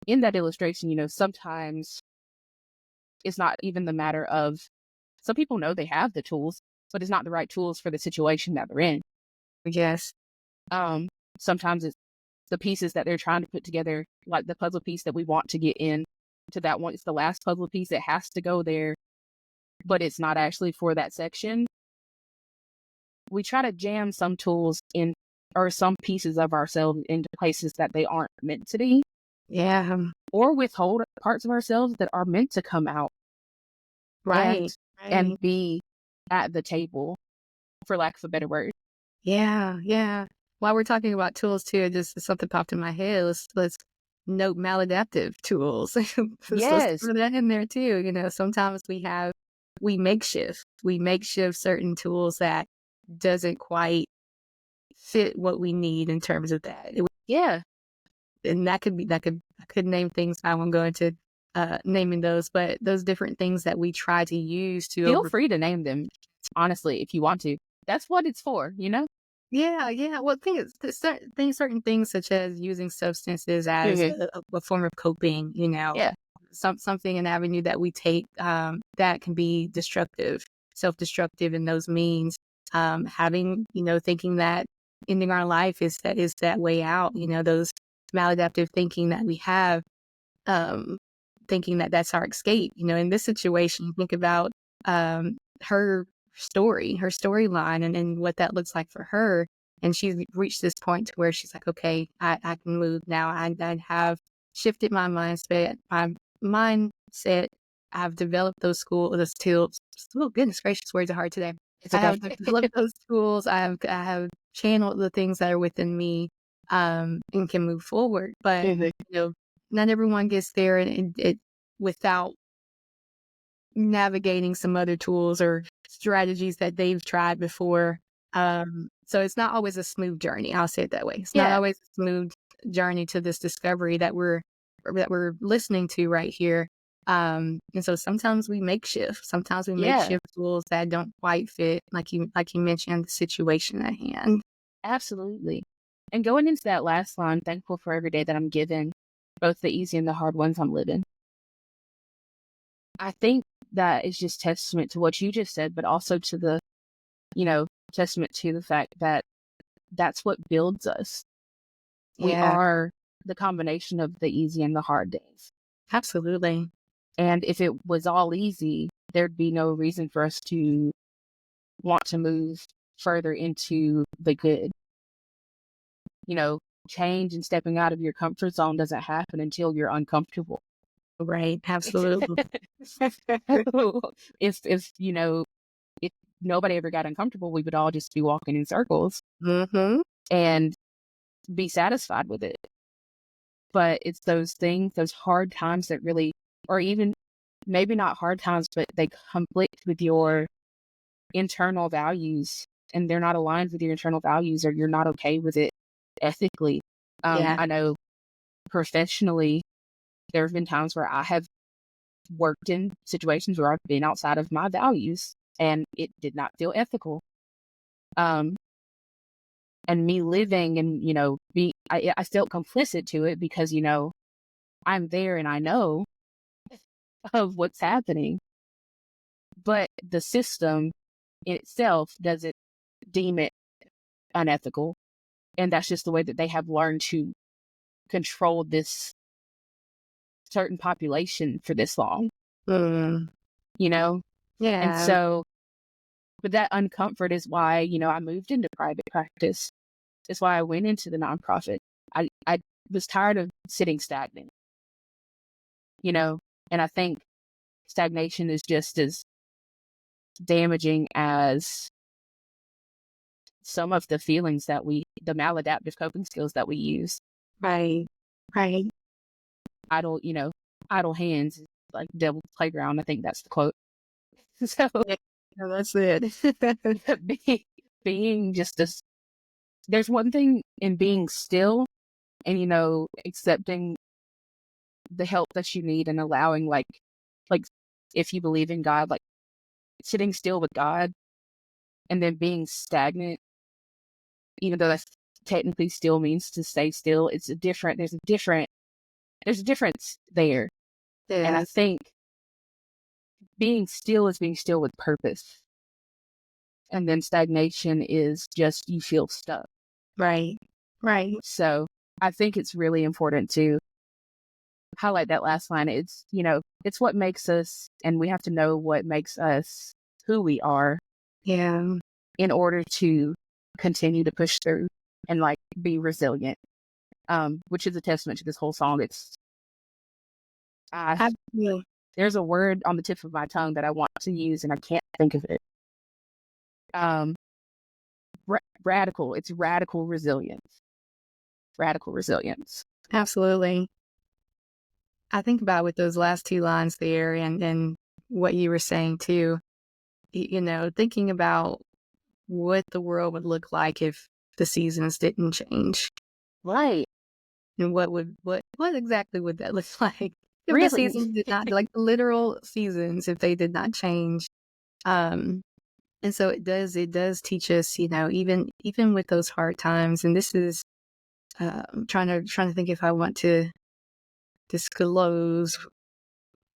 Speaker 1: in that illustration, sometimes it's not even the matter of, some people know they have the tools, but it's not the right tools for the situation that they're in.
Speaker 2: Yes.
Speaker 1: Um, Sometimes it's the pieces that they're trying to put together, like the puzzle piece that we want to get in to that one. It's the last puzzle piece that has to go there, but it's not actually for that section. We try to jam some tools in, or some pieces of ourselves into places that they aren't meant to be,
Speaker 2: Yeah.
Speaker 1: or withhold parts of ourselves that are meant to come out and
Speaker 2: Right. Right.
Speaker 1: be at the table, for lack of a better word.
Speaker 2: Yeah. Yeah. While we're talking about tools too, just something popped in my head. Let's note maladaptive tools. Let's
Speaker 1: Yes.
Speaker 2: throw that in there too. Sometimes we makeshift certain tools that doesn't quite fit what we need in terms of that.
Speaker 1: Yeah.
Speaker 2: And I could name things. I won't go into naming those, but those different things that we try to use to
Speaker 1: Feel free to name them, honestly, if you want to. That's what it's for, you know?
Speaker 2: Yeah, yeah. Well, certain things such as using substances as
Speaker 1: Mhm.
Speaker 2: a form of coping,
Speaker 1: Yeah.
Speaker 2: something, an avenue that we take that can be destructive, self-destructive in those means. Having, thinking that ending our life is that way out, those maladaptive thinking that we have, um, thinking that that's our escape. In this situation, think about her her storyline, and what that looks like for her. And she's reached this point to where she's like, okay, I can move now. I have shifted my mindset. I've developed those tools. Oh, goodness gracious, words are hard today.
Speaker 1: It's
Speaker 2: I
Speaker 1: okay.
Speaker 2: have developed those tools. I have channeled the things that are within me, and can move forward. But
Speaker 1: Mhm.
Speaker 2: not everyone gets there, and it without navigating some other tools or strategies that they've tried before. So it's not always a smooth journey. I'll say it that way. It's not
Speaker 1: Yeah.
Speaker 2: always a smooth journey to this discovery that we're listening to right here. And so sometimes we make shifts. Sometimes we make
Speaker 1: Yeah,
Speaker 2: shift tools that don't quite fit, like you mentioned, the situation at hand.
Speaker 1: absolutely. And going into that last line, thankful for every day that I'm given, both the easy and the hard ones I'm living. I think that is just testament to what you just said, but also to the, testament to the fact that that's what builds us. We
Speaker 2: Yeah,
Speaker 1: are the combination of the easy and the hard days.
Speaker 2: absolutely.
Speaker 1: And if it was all easy, there'd be no reason for us to want to move further into the good. You know, change and stepping out of your comfort zone doesn't happen until you're uncomfortable.
Speaker 2: Right, absolutely.
Speaker 1: If nobody ever got uncomfortable, we would all just be walking in circles
Speaker 2: Mm-hmm.
Speaker 1: and be satisfied with it. But it's those things, those hard times that really, or even maybe not hard times, but they conflict with your internal values and they're not aligned with your internal values or you're not okay with it ethically.
Speaker 2: Yeah,
Speaker 1: I know professionally, there have been times where I have worked in situations where I've been outside of my values and it did not feel ethical. Um, and me living and, I felt complicit to it because, I'm there and I know of what's happening, but the system in itself doesn't deem it unethical. And that's just the way that they have learned to control this certain population for this long,
Speaker 2: mm,
Speaker 1: you know? And
Speaker 2: yeah,
Speaker 1: so, but that uncomfort is why, I moved into private practice. It's why I went into the nonprofit. I was tired of sitting stagnant, you know? And I think stagnation is just as damaging as some of the feelings the maladaptive coping skills that we use.
Speaker 2: right, right.
Speaker 1: Idle, idle hands, is like devil's playground. I think that's the quote. So
Speaker 2: Yeah, no, that's it.
Speaker 1: be, being just there's one thing in being still and, accepting the help that you need and allowing like if you believe in God, like sitting still with God and then being stagnant, even though that technically still means to stay still, there's a difference there. And I
Speaker 2: Yes,
Speaker 1: think being still is being still with purpose. And then stagnation is just you feel stuck.
Speaker 2: right, right.
Speaker 1: So I think it's really important to highlight that last line. It's what makes us, and we have to know what makes us who we are
Speaker 2: Yeah,
Speaker 1: in order to continue to push through and like be resilient. Which is a testament to this whole song. I
Speaker 2: absolutely.
Speaker 1: there's a word on the tip of my tongue that I want to use and I can't think of it. Um, radical. It's radical resilience. Radical resilience.
Speaker 2: Absolutely. I think about with those last two lines there and what you were saying too, thinking about what the world would look like if the seasons didn't change.
Speaker 1: Right.
Speaker 2: And what exactly would that look like if the
Speaker 1: Really.
Speaker 2: seasons did not, like, the literal seasons, if they did not change? Um, and so it does teach us, even with those hard times, and this is, trying to think if I want to disclose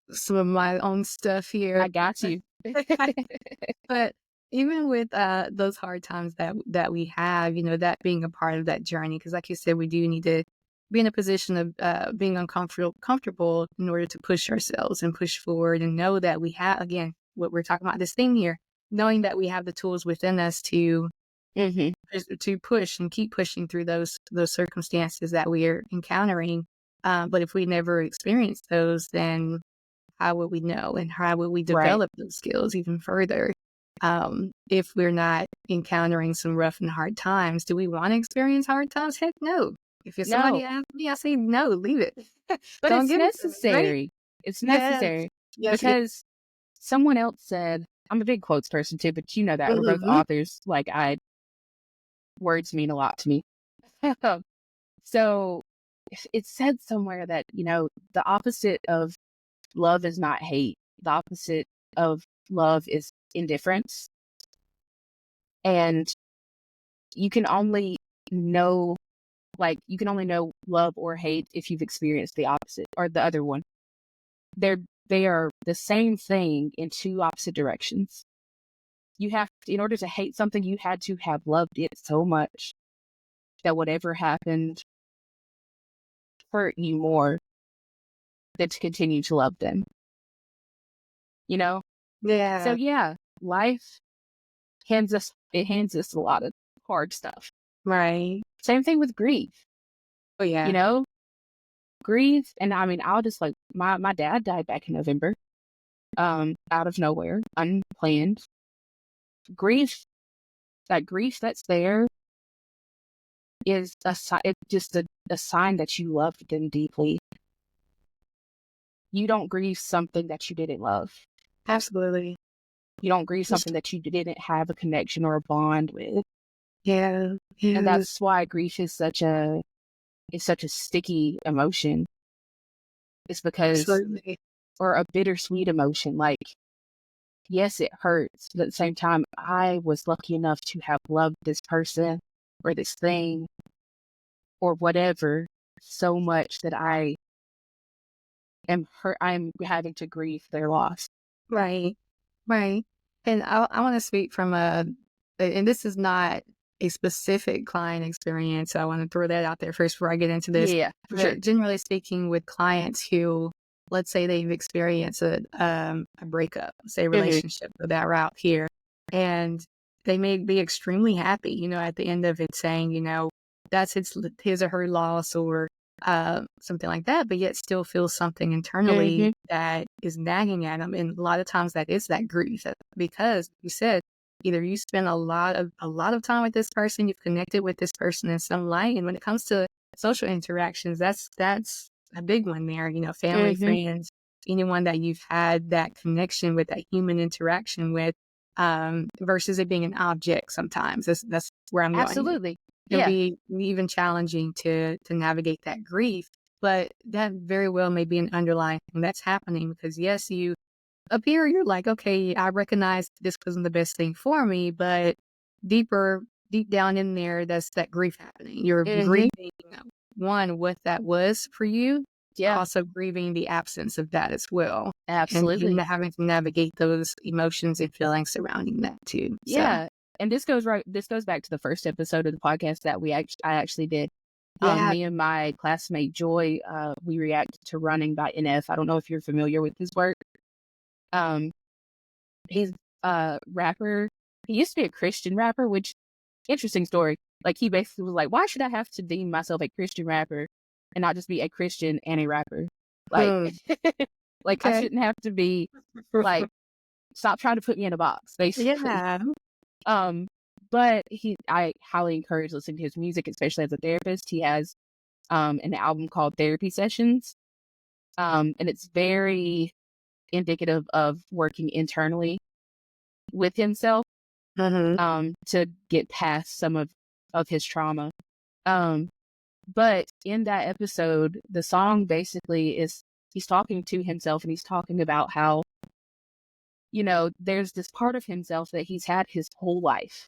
Speaker 2: some of my own stuff here.
Speaker 1: I got you.
Speaker 2: But even with, those hard times that we have, that being a part of that journey, because like you said, we do need to be in a position of, being comfortable in order to push ourselves and push forward and know that we have, again, what we're talking about, this theme here, knowing that we have the tools within us
Speaker 1: Hmm.
Speaker 2: to push and keep pushing through those circumstances that we are encountering. But if we never experience those, then how would we know and how would we
Speaker 1: Right.
Speaker 2: develop those skills even further? If we're not encountering some rough and hard times, do we want to experience hard times? Heck no. If somebody
Speaker 1: No,
Speaker 2: asks me, I say no, leave it.
Speaker 1: but
Speaker 2: Don't
Speaker 1: it's
Speaker 2: give it to me, right?
Speaker 1: necessary. It's
Speaker 2: Yes,
Speaker 1: necessary
Speaker 2: yes, yes.
Speaker 1: because someone else said, I'm a big quotes person too, but you know that we're both
Speaker 2: Mm-hmm.
Speaker 1: authors. Words mean a lot to me. So it said somewhere that, the opposite of love is not hate. The opposite of love is indifference. And you can only know, you can only know love or hate if you've experienced the opposite or the other one. They are the same thing in two opposite directions. You have to, in order to hate something, you had to have loved it so much that whatever happened hurt you more than to continue to love them. You know?
Speaker 2: Yeah.
Speaker 1: So yeah, life hands us a lot of hard stuff.
Speaker 2: Right.
Speaker 1: Same thing with grief.
Speaker 2: Oh yeah.
Speaker 1: You know? Grief, and I mean, I'll just my dad died back in November. Out of nowhere, unplanned. Grief, that grief that's there is it's just a sign that you loved them deeply. You don't grieve something that you didn't love.
Speaker 2: Absolutely.
Speaker 1: You don't grieve something that you didn't have a connection or a bond with.
Speaker 2: Yeah.
Speaker 1: And that's why grief is such a sticky emotion. It's because,
Speaker 2: Absolutely.
Speaker 1: or a bittersweet emotion. Like, yes, it hurts, but at the same time, I was lucky enough to have loved this person or this thing or whatever so much that I am hurt. I'm having to grieve their loss.
Speaker 2: Right. Right. And I want to speak from and this is not a specific client experience. So I want to throw that out there first before I get into this.
Speaker 1: Yeah, for
Speaker 2: But
Speaker 1: sure.
Speaker 2: generally speaking, with clients who, let's say they've experienced a breakup, say a relationship, go that route here, and they may be extremely happy, you know, at the end of it saying, you know, that's his or her loss or something like that, but yet still feel something internally that is nagging at them. And a lot of times that is that grief, because you said either you spend a lot of time with this person, you've connected with this person in some light, and when it comes to social interactions, that's a big one there. You know, family, friends, anyone that you've had that connection with, that human interaction with, versus it being an object. Sometimes that's where I'm going.
Speaker 1: Absolutely.
Speaker 2: It can be even challenging to navigate that grief, but that very well may be an underlying thing that's happening, because yes, you up here, you're like, okay, I recognize this wasn't the best thing for me, but deep down in there, that's that grief happening. You're grieving, one, what that was for you, also grieving the absence of that as well.
Speaker 1: Absolutely.
Speaker 2: And having to navigate those emotions and feelings surrounding that too.
Speaker 1: Yeah. And this goes back to the first episode of the podcast that I actually did. Me and my classmate Joy, we reacted to Running by NF. I don't know if you're familiar with his work. He's a rapper. He used to be a Christian rapper, which, interesting story. Like, he basically was like, why should I have to deem myself a Christian rapper and not just be a Christian and a rapper? Like, like, I shouldn't have to be, like, stop trying to put me in a box, basically. But I highly encourage listening to his music, especially as a therapist. He has an album called Therapy Sessions. And it's very indicative of working internally with himself to get past some of his trauma. But in that episode, the song basically is, he's talking to himself, and he's talking about how, you know, there's this part of himself that he's had his whole life,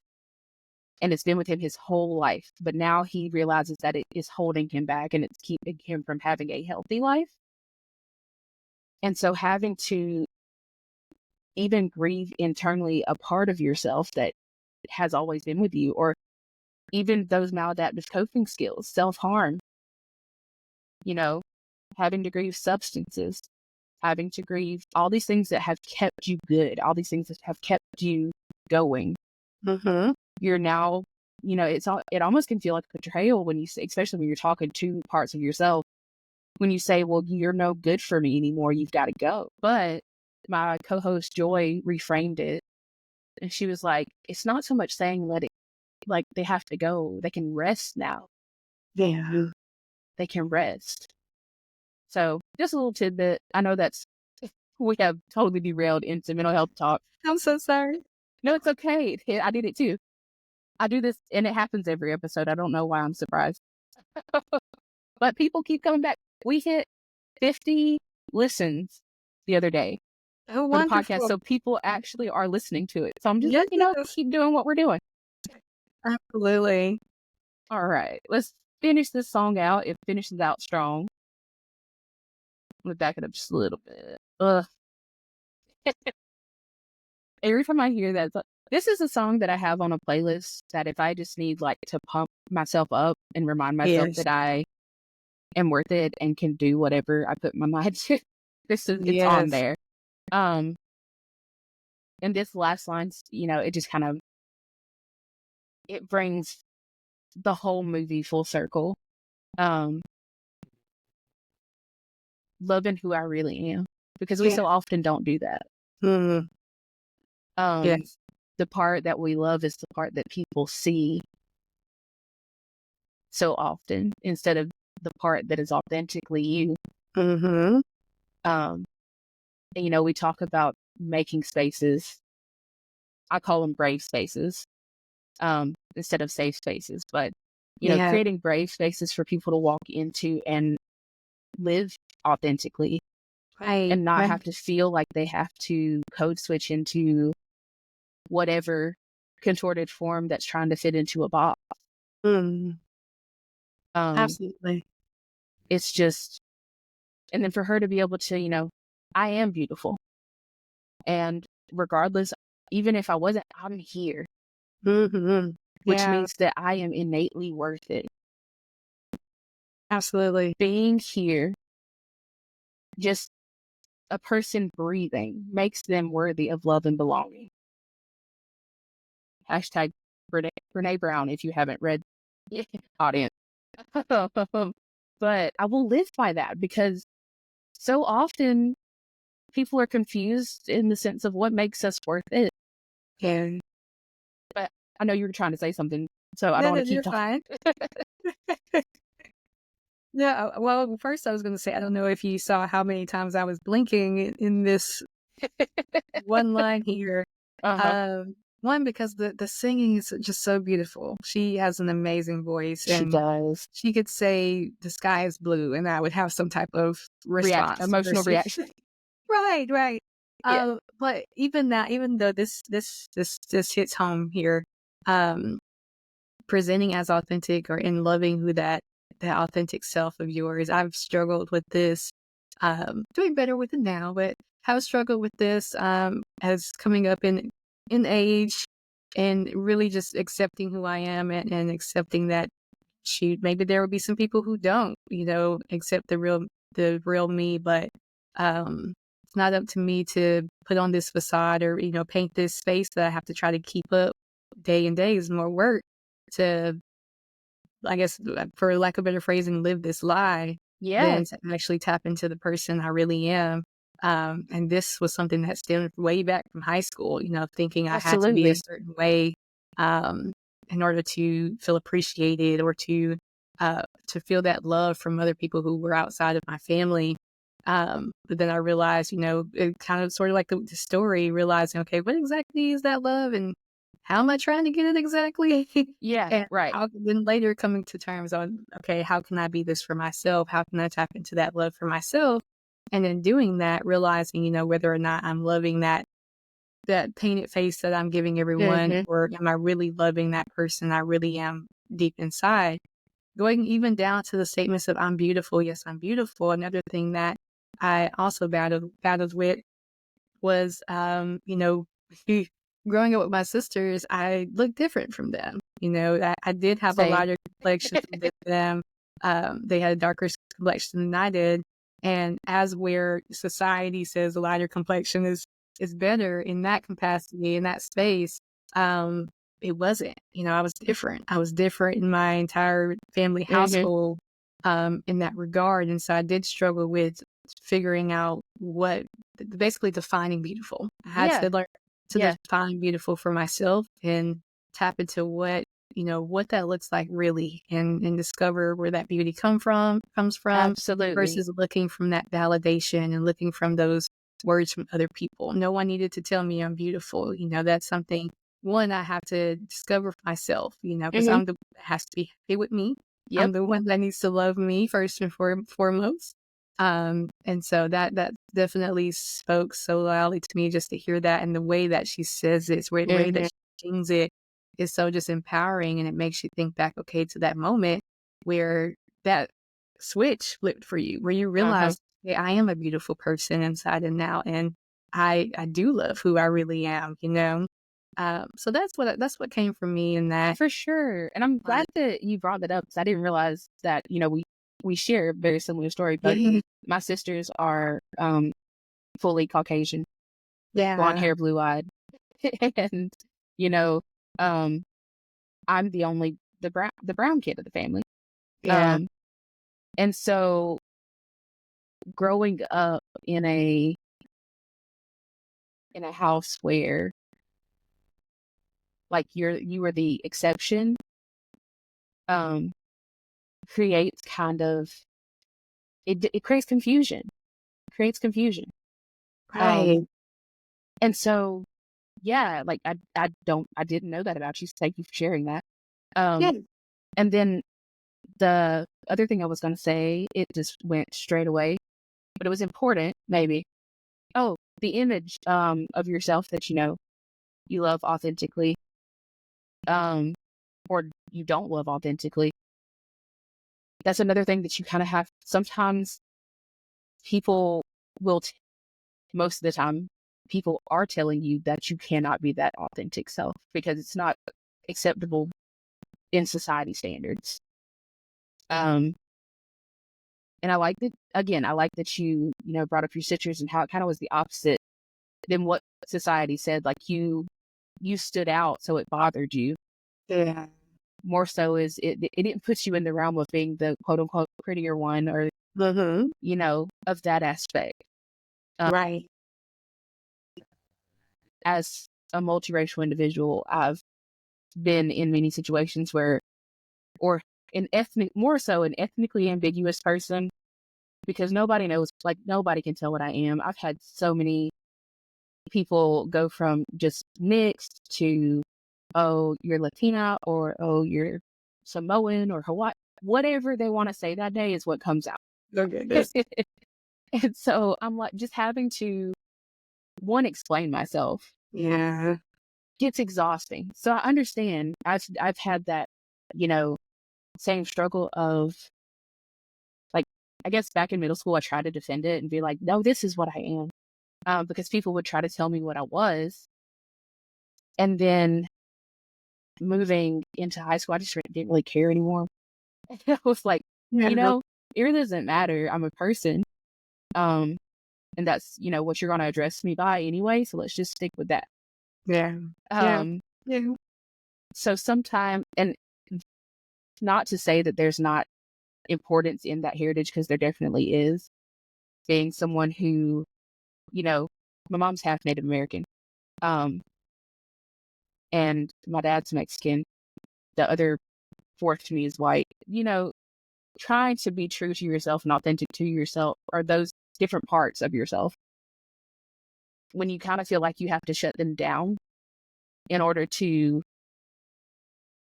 Speaker 1: and it's been with him his whole life. But now he realizes that it is holding him back, and it's keeping him from having a healthy life. And so having to even grieve internally a part of yourself that has always been with you, or even those maladaptive coping skills, self-harm, you know, having to grieve substances, having to grieve all these things that have kept you good, all these things that have kept you going. You're now, you know, it almost can feel like a betrayal when you say, especially when you're talking to parts of yourself, when you say, well, you're no good for me anymore, you've got to go. But my co-host Joy reframed it, and she was like, it's not so much saying let it, like, they have to go, they can rest now. They can rest. So just a little tidbit. I know we have totally derailed into mental health talk.
Speaker 2: I'm so sorry.
Speaker 1: No, it's okay. I did it too. I do this, and it happens every episode. I don't know why I'm surprised. But people keep coming back. We hit 50 listens the other day
Speaker 2: Oh,
Speaker 1: for the podcast.
Speaker 2: wonderful.
Speaker 1: So people actually are listening to it. So I'm just,
Speaker 2: Yes,
Speaker 1: keep doing what we're doing.
Speaker 2: absolutely.
Speaker 1: All right. Let's finish this song out. It finishes out strong. Let me back it up just a little bit. Every time I hear that, this is a song that I have on a playlist that if I just need like to pump myself up and remind myself
Speaker 2: Yes.
Speaker 1: that I am worth it and can do whatever I put my mind to, it's on
Speaker 2: Yes.
Speaker 1: there. And this last line, it just kind of, it brings the whole movie full circle. Um, Loving who I really am, because we
Speaker 2: Yeah.
Speaker 1: so often don't do that.
Speaker 2: Mm,
Speaker 1: Um,
Speaker 2: yes.
Speaker 1: the part that we love is the part that people see so often instead of the part that is authentically you.
Speaker 2: Mm-hmm.
Speaker 1: And, we talk about making spaces. I call them brave spaces, instead of safe spaces, but,
Speaker 2: Yeah.
Speaker 1: creating brave spaces for people to walk into and live authentically
Speaker 2: Right.
Speaker 1: and not
Speaker 2: Right.
Speaker 1: have to feel like they have to code switch into whatever contorted form that's trying to fit into a box.
Speaker 2: Mm,
Speaker 1: Um,
Speaker 2: absolutely.
Speaker 1: it's just, and then for her to be able to, I am beautiful. And regardless, even if I wasn't, I'm here,
Speaker 2: Mm-hmm.
Speaker 1: which
Speaker 2: Yeah.
Speaker 1: means that I am innately worth it.
Speaker 2: Absolutely.
Speaker 1: Being here, just a person breathing, makes them worthy of love and belonging. Hashtag Brene Brown, if you haven't read, audience. But I will live by that because so often people are confused in the sense of what makes us worth it.
Speaker 2: Yeah.
Speaker 1: But I know you were trying to say something, so I don't
Speaker 2: No,
Speaker 1: want
Speaker 2: no,
Speaker 1: to keep
Speaker 2: you're
Speaker 1: talking.
Speaker 2: fine. Yeah. Well, first I was going to say, I don't know if you saw how many times I was blinking in this one line here.
Speaker 1: Uh-huh.
Speaker 2: One, because the singing is just so beautiful. She has an amazing voice,
Speaker 1: She
Speaker 2: and
Speaker 1: does.
Speaker 2: she could say the sky is blue, and I would have some type of response.
Speaker 1: Emotional
Speaker 2: Versus,
Speaker 1: reaction.
Speaker 2: right, right.
Speaker 1: Yeah.
Speaker 2: But even that, even though this hits home here, um, presenting as authentic or in loving who that authentic self of yours. I've struggled with this, doing better with it now, but have struggled with this as coming up in age and really just accepting who I am and accepting that maybe there will be some people who don't, accept the real me, but it's not up to me to put on this facade or, paint this space that I have to try to keep up day and day is more work to, I guess, for lack of a better phrasing, live this lie
Speaker 1: Yeah.
Speaker 2: than to actually tap into the person I really am. And this was something that stemmed way back from high school, thinking I had to be a
Speaker 1: Absolutely.
Speaker 2: certain way um, in order to feel appreciated or to feel that love from other people who were outside of my family. But then I realized, it kind of sort of like the story, realizing, okay, what exactly is that love and how am I trying to get it exactly?
Speaker 1: Yeah.
Speaker 2: And
Speaker 1: Right.
Speaker 2: then later coming to terms on, okay, how can I be this for myself? How can I tap into that love for myself? And in doing that, realizing, whether or not I'm loving that painted face that I'm giving everyone,
Speaker 1: Mm-hmm.
Speaker 2: or am I really loving that person I really am deep inside? Going even down to the statements of I'm beautiful, yes, I'm beautiful. Another thing that I also battled with was, growing up with my sisters, I looked different from them. I did have a
Speaker 1: Same.
Speaker 2: lighter complexion than them. They had a darker complexion than I did. And as where society says a lighter complexion is better in that capacity, in that space, it wasn't. I was different. I was different in my entire family
Speaker 1: Mm-hmm.
Speaker 2: household in that regard. And so I did struggle with figuring out what basically defining beautiful. I had
Speaker 1: Yeah.
Speaker 2: to learn to
Speaker 1: Yeah.
Speaker 2: define beautiful for myself and tap into what that looks like really and discover where that beauty comes from
Speaker 1: Absolutely.
Speaker 2: versus looking from that validation and looking from those words from other people. No one needed to tell me I'm beautiful. That's something one I have to discover for myself, because
Speaker 1: Mm-hmm.
Speaker 2: I'm has to be happy with me.
Speaker 1: Yep.
Speaker 2: I'm the one that needs to love me first and foremost. And so that definitely spoke so loudly to me, just to hear that, and the way that she says it, the way that she sings it is so just empowering, and it makes you think back, okay, to that moment where that switch flipped for you, where you
Speaker 1: Uh-huh.
Speaker 2: realize, hey, I am a beautiful person inside and out, and I do love who I really am, you know. So that's what came from me in that.
Speaker 1: For sure. And I'm glad that you brought that up because I didn't realize that, we share a very similar story, but
Speaker 2: Yeah,
Speaker 1: my sisters are fully Caucasian, blonde
Speaker 2: yeah,
Speaker 1: hair, blue eyed. And, you know, um I'm the brown kid of the family.
Speaker 2: yeah,
Speaker 1: Um and so growing up in a house where like you were the exception, um creates kind of it creates confusion. Creates confusion. Um
Speaker 2: right,
Speaker 1: and so yeah, like I didn't know that about you. So thank you for sharing that. Um
Speaker 2: yeah,
Speaker 1: and then the other thing I was gonna say, it just went straight away, but it was important, maybe. Oh, the image of yourself that you love authentically, um, or you don't love authentically. That's another thing that you kind of have. Sometimes people will, most of the time, people are telling you that you cannot be that authentic self because it's not acceptable in society standards. Um, and I like that, again, I like that brought up your sisters and how it kind of was the opposite than what society said. Like you stood out, so it bothered you.
Speaker 2: yeah,
Speaker 1: More so is it didn't put you in the realm of being the quote unquote prettier one or,
Speaker 2: mhm,
Speaker 1: of that aspect. Um,
Speaker 2: right,
Speaker 1: as a multiracial individual, I've been in many situations where, or more so an ethnically ambiguous person, because nobody knows, like nobody can tell what I am. I've had so many people go from just mixed to, oh, you're Latina, or oh, you're Samoan or Hawaii. Whatever they want to say that day is what comes out.
Speaker 2: oh goodness,
Speaker 1: And so I'm like, just having to, one, explain myself
Speaker 2: yeah,
Speaker 1: gets exhausting. So I understand. I've had that, you know, same struggle of, like, I guess back in middle school, I tried to defend it and be like, no, this is what I am. Because people would try to tell me what I was. And then moving into high school, I just didn't really care anymore. I was like, you
Speaker 2: yeah,
Speaker 1: know, it really doesn't matter. I'm a person. Um, and that's, what you're going to address me by anyway. So let's just stick with that.
Speaker 2: yeah, yeah,
Speaker 1: Um,
Speaker 2: yeah,
Speaker 1: so sometime, and not to say that there's not importance in that heritage, because there definitely is. Being someone who, you know, my mom's half Native American, um, and my dad's Mexican. The other fourth to me is white. Trying to be true to yourself and authentic to yourself are those different parts of yourself. When you kind of feel like you have to shut them down in order to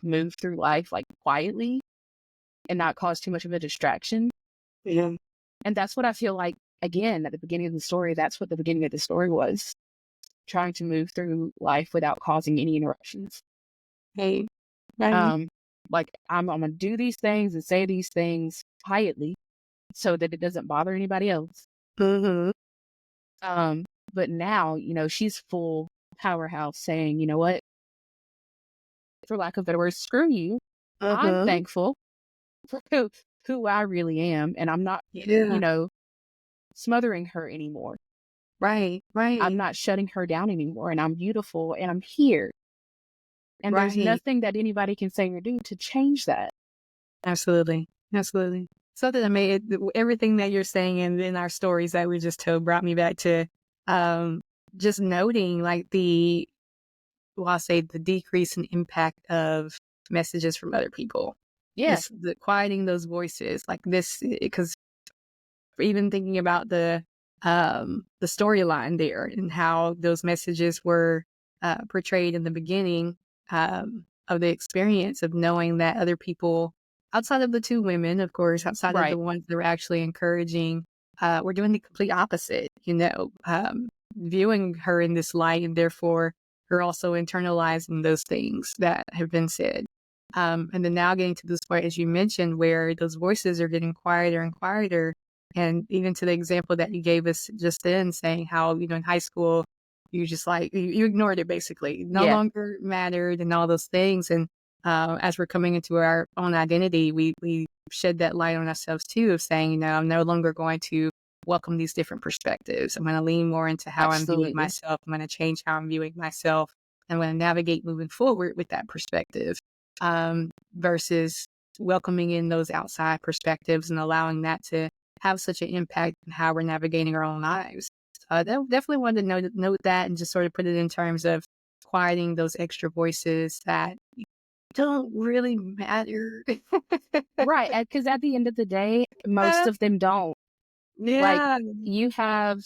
Speaker 1: move through life like quietly and not cause too much of a distraction.
Speaker 2: yeah,
Speaker 1: And that's what I feel like, again, at the beginning of the story, that's what the beginning of the story was, trying to move through life without causing any interruptions.
Speaker 2: hey, right,
Speaker 1: Um, like I'm gonna do these things and say these things quietly so that it doesn't bother anybody else.
Speaker 2: mhm,
Speaker 1: Um, but now, she's full powerhouse saying, you know what, for lack of better words, screw you. I'm
Speaker 2: mhm,
Speaker 1: thankful for who I really am, and I'm not, you
Speaker 2: yeah,
Speaker 1: know, smothering her anymore.
Speaker 2: right,
Speaker 1: I'm
Speaker 2: right,
Speaker 1: not shutting her down anymore, and I'm beautiful and I'm here. And there's
Speaker 2: right,
Speaker 1: nothing that anybody can say or do to change that.
Speaker 2: absolutely, absolutely. Something that made everything that you're saying and in our stories that we just told brought me back to, um, just noting like I'll say the decrease in impact of messages from other people.
Speaker 1: Yeah,
Speaker 2: Just the quieting those voices like this, because even thinking about the storyline there and how those messages were portrayed in the beginning of the experience of knowing that other people outside of the two women, of course, outside of the
Speaker 1: right.
Speaker 2: ones that were actually encouraging we're doing the complete opposite, viewing her in this light, and therefore her also internalizing those things that have been said. And then now getting to this point, as you mentioned, where those voices are getting quieter and quieter. And even to the example that you gave us just then, saying how, in high school, you just you ignored it basically, no longer mattered and all those things. And as we're coming into our own identity, we shed that light on ourselves too, of saying, I'm no longer going to welcome these different perspectives. I'm going to lean more into how I'm viewing myself. I'm going to change how I'm viewing myself. I'm going to navigate moving forward with that perspective, versus welcoming in those outside perspectives and allowing that to have such an impact on how we're navigating our own lives. So I definitely wanted to note that and just sort of put it in terms of quieting those extra voices that don't really matter.
Speaker 1: Right. Because at the end of the day, most of them don't.
Speaker 2: Yeah.
Speaker 1: You have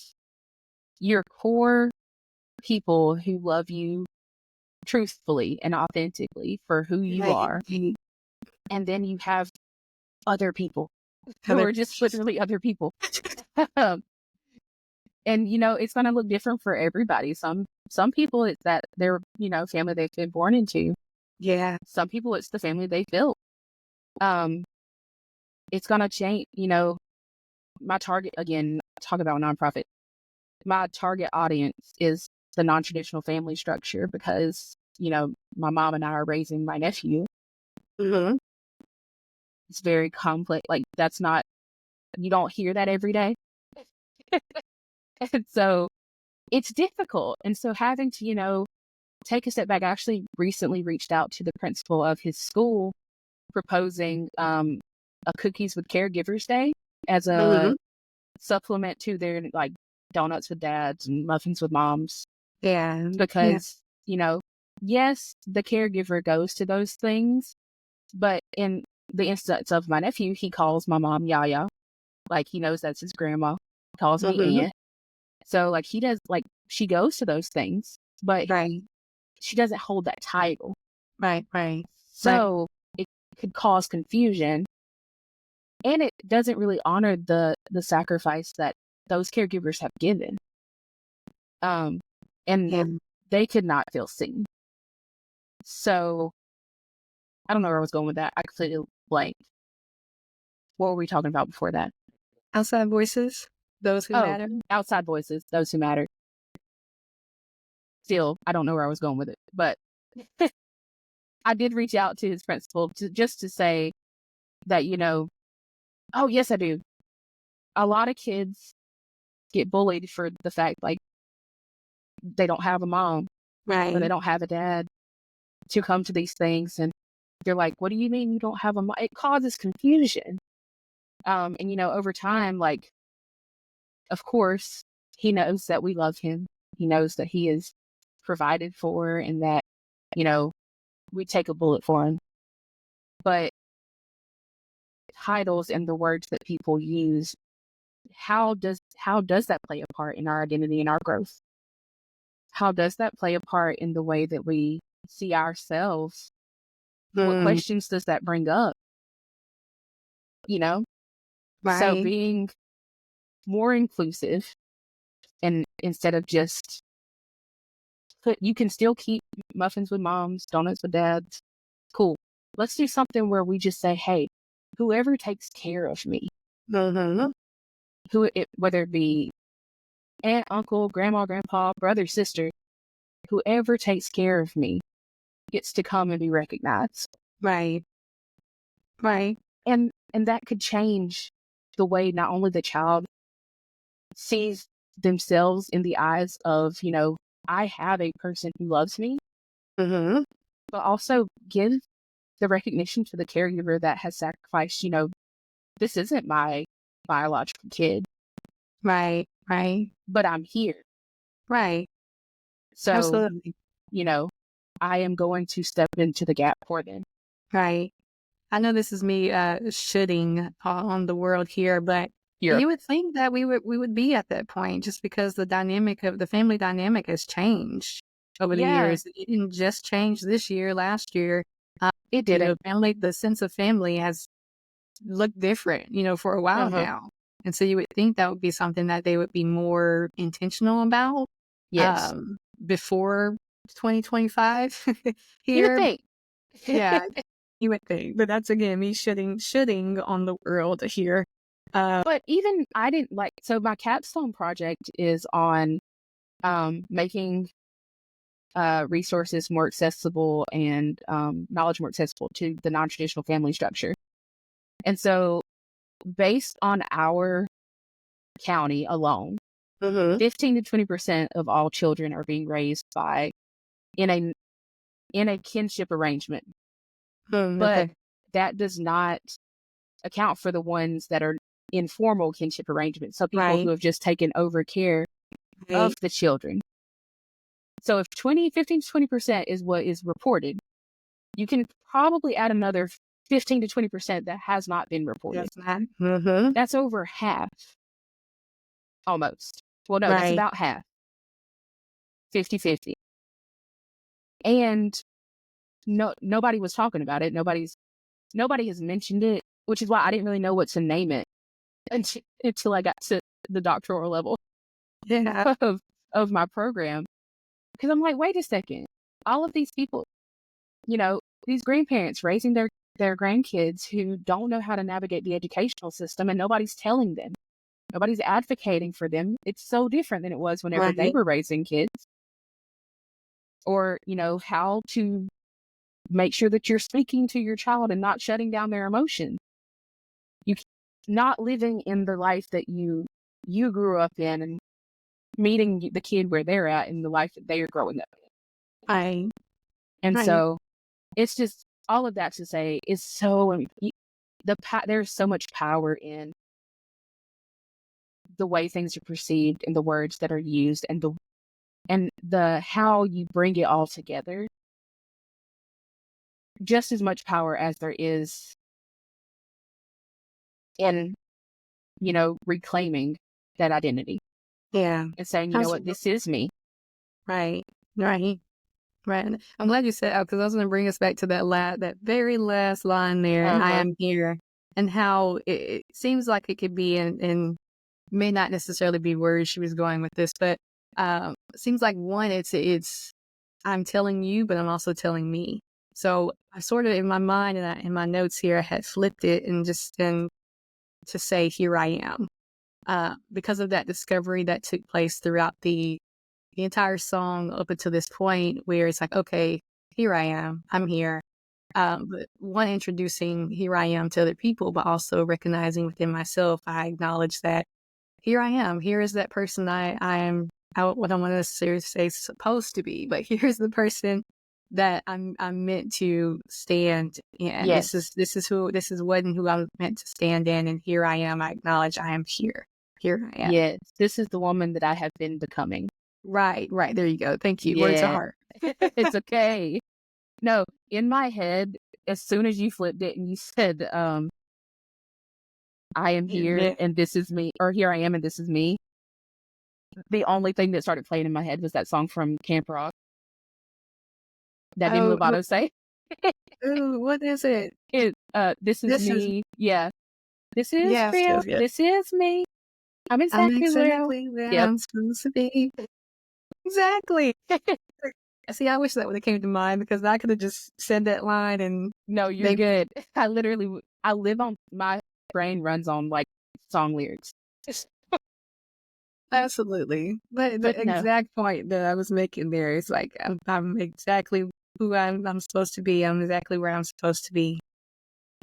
Speaker 1: your core people who love you truthfully and authentically for who you are. And then you have other people who are just literally other people. And, it's going to look different for everybody. Some people, it's that they're, family they've been born into.
Speaker 2: Yeah.
Speaker 1: Some people, it's the family they built. It's going to change, my target, again, talk about nonprofit. My target audience is the non-traditional family structure because, my mom and I are raising my nephew.
Speaker 2: Mm-hmm.
Speaker 1: It's very complex. That's not, you don't hear that every day. And so it's difficult. And so having to, take a step back, I actually recently reached out to the principal of his school proposing a Cookies with Caregivers Day as a supplement to their donuts with dads and muffins with moms.
Speaker 2: Yeah.
Speaker 1: Because, yes, the caregiver goes to those things, but in the instance of my nephew, he calls my mom Yaya. He knows that's his grandma. He calls me Aunt. So he does, she goes to those things, but she doesn't hold that title.
Speaker 2: Right.
Speaker 1: So it could cause confusion, and it doesn't really honor the sacrifice that those caregivers have given. And they could not feel seen. So I don't know where I was going with that. I completely blanked. What were we talking about before that?
Speaker 2: Outside voices, those who matter.
Speaker 1: Outside voices, those who matter. Still, I don't know where I was going with it, but I did reach out to his principal just to say that, oh, yes, I do. A lot of kids get bullied for the fact, they don't have a mom.
Speaker 2: Right.
Speaker 1: Or they don't have a dad to come to these things. And they're like, what do you mean you don't have a mom? It causes confusion. And, over time, of course, he knows that we love him. He knows that he is provided for and that, we take a bullet for him. But titles and the words that people use, how does that play a part in our identity and our growth? How does that play a part in the way that we see ourselves? What questions does that bring up?
Speaker 2: Right.
Speaker 1: So being more inclusive, and instead of just you can still keep muffins with moms, donuts with dads. Cool. Let's do something where we just say, hey, whoever takes care of me, whether it be aunt, uncle, grandma, grandpa, brother, sister, whoever takes care of me gets to come and be recognized.
Speaker 2: Right.
Speaker 1: And that could change the way not only the child sees themselves in the eyes of, I have a person who loves me, but also give the recognition to the caregiver that has sacrificed, this isn't my biological kid.
Speaker 2: Right.
Speaker 1: But I'm here.
Speaker 2: Right.
Speaker 1: So,
Speaker 2: absolutely.
Speaker 1: I am going to step into the gap for them.
Speaker 2: Right. I know this is me shitting on the world here, but you would think that we would be at that point just because the family dynamic has changed over the years. It didn't just change this year, last year.
Speaker 1: It did.
Speaker 2: The sense of family has looked different, for a while now. And so you would think that would be something that they would be more intentional about
Speaker 1: Yes.
Speaker 2: before 2025
Speaker 1: You would
Speaker 2: here.
Speaker 1: think.
Speaker 2: Yeah, you would think. But that's, again, me shitting on the world here.
Speaker 1: But even I didn't like, so my capstone project is on making resources more accessible and knowledge more accessible to the non-traditional family structure. And so based on our county alone, 15 to 20% of all children are being raised by in a kinship arrangement. But
Speaker 2: Okay.
Speaker 1: that does not account for the ones that are informal kinship arrangements. So people
Speaker 2: Right.
Speaker 1: who have just taken over care
Speaker 2: Right.
Speaker 1: of the children. So if 15 to 20% is what is reported, you can probably add another 15 to 20% that has not been reported.
Speaker 2: That's not.
Speaker 1: That's over half, almost. Well, no, that's
Speaker 2: Right.
Speaker 1: about half, 50-50. And nobody was talking about it. Nobody has mentioned it, which is why I didn't really know what to name it until I got to the doctoral level
Speaker 2: Yeah.
Speaker 1: of my program. Because I'm like, wait a second, all of these people, these grandparents raising their grandkids who don't know how to navigate the educational system, and nobody's telling them. Nobody's advocating for them. It's so different than it was whenever they
Speaker 2: Right.
Speaker 1: were raising kids. Or, how to make sure that you're speaking to your child and not shutting down their emotions. You not living in the life that you grew up in and meeting the kid where they're at in the life that they are growing up in.
Speaker 2: Right.
Speaker 1: And
Speaker 2: Right.
Speaker 1: so it's just all of that to say is so there's so much power in the way things are perceived and the words that are used and the how you bring it all together. Just as much power as there is in, reclaiming that identity
Speaker 2: Yeah.
Speaker 1: and saying, you know what,
Speaker 2: Absolutely.
Speaker 1: this is me.
Speaker 2: Right. Right. Right. And I'm glad you said, because I was going to bring us back to that very last line there, I am here, and how it seems like it could be, and may not necessarily be where she was going with this, but it seems like, one, it's I'm telling you, but I'm also telling me. So I sort of, in my mind and in my notes here, I had flipped it and to say, here I am, because of that discovery that took place throughout the entire song up until this point, where it's like, okay, here I am, I'm here. But one, introducing here I am to other people, but also recognizing within myself, I acknowledge that here I am. Here is that person I am. What I want to necessarily say supposed to be, but here's the person that I'm meant to stand in.
Speaker 1: Yes.
Speaker 2: This is what and who I'm meant to stand in, and here I am. I acknowledge I am here. Here I am.
Speaker 1: Yes. This is the woman that I have been becoming.
Speaker 2: Right. There you go. Thank you.
Speaker 1: Yeah.
Speaker 2: Words of heart.
Speaker 1: It's okay. No, in my head, as soon as you flipped it and you said, I am here and this is me, or here I am and this is me, the only thing that started playing in my head was that song from Camp Rock that Demi Lovato say.
Speaker 2: Ooh, what is it?
Speaker 1: This is me. Yeah. This is real.
Speaker 2: Yes.
Speaker 1: This is me. I'm exactly
Speaker 2: where I'm supposed to be. Exactly. See, I wish that would have came to mind, because I could have just said that line and...
Speaker 1: No, you're good. I live on, my brain runs on like song lyrics.
Speaker 2: Absolutely. But the
Speaker 1: no.
Speaker 2: exact point that I was making there is like, I'm exactly who I'm supposed to be. I'm exactly where I'm supposed to be.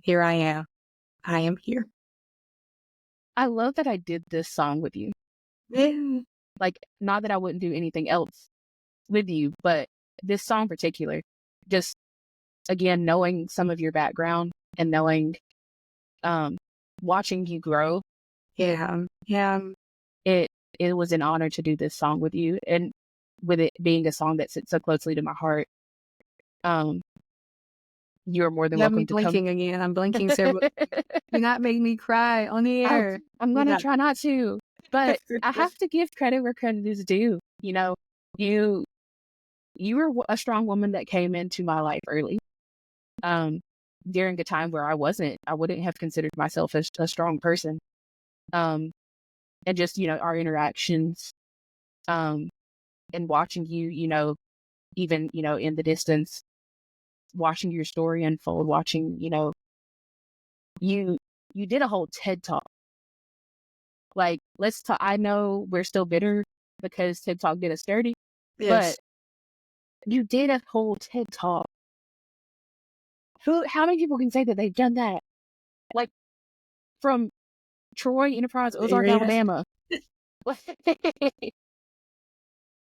Speaker 2: Here I am. I am here.
Speaker 1: I love that I did this song with you.
Speaker 2: Yeah.
Speaker 1: Like, not that I wouldn't do anything else with you, but this song in particular, just, again, knowing some of your background and knowing, watching you grow.
Speaker 2: Yeah.
Speaker 1: It was an honor to do this song with you, and with it being a song that sits so closely to my heart. You're more than welcome to
Speaker 2: blinking
Speaker 1: come.
Speaker 2: again. I'm blinking several. Do not make me cry on the air.
Speaker 1: I'm going to try not to, but I have to give credit where credit is due. You were a strong woman that came into my life early, during a time where I wouldn't have considered myself as a strong person. and just, our interactions, and watching you, even, in the distance, watching your story unfold, watching, you did a whole TED Talk. Like, let's talk. I know we're still bitter because TED Talk did us dirty, but
Speaker 2: Yes.
Speaker 1: you did a whole TED Talk. How many people can say that they've done that? Like, from Troy Enterprise, Ozark,
Speaker 2: Area.
Speaker 1: Alabama.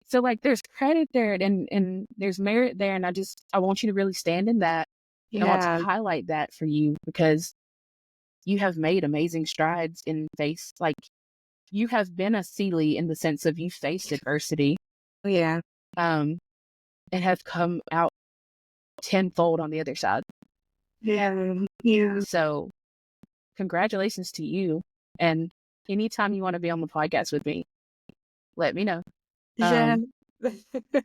Speaker 1: So, like, there's credit there and there's merit there. And I want you to really stand in that. I want to
Speaker 2: Yeah.
Speaker 1: highlight that for you because you have made amazing strides like, you have been a Sealy in the sense of you faced adversity,
Speaker 2: Yeah.
Speaker 1: and have come out tenfold on the other side.
Speaker 2: Yeah. Yeah.
Speaker 1: So, congratulations to you. And anytime you want to be on the podcast with me, let me know.
Speaker 2: Yeah.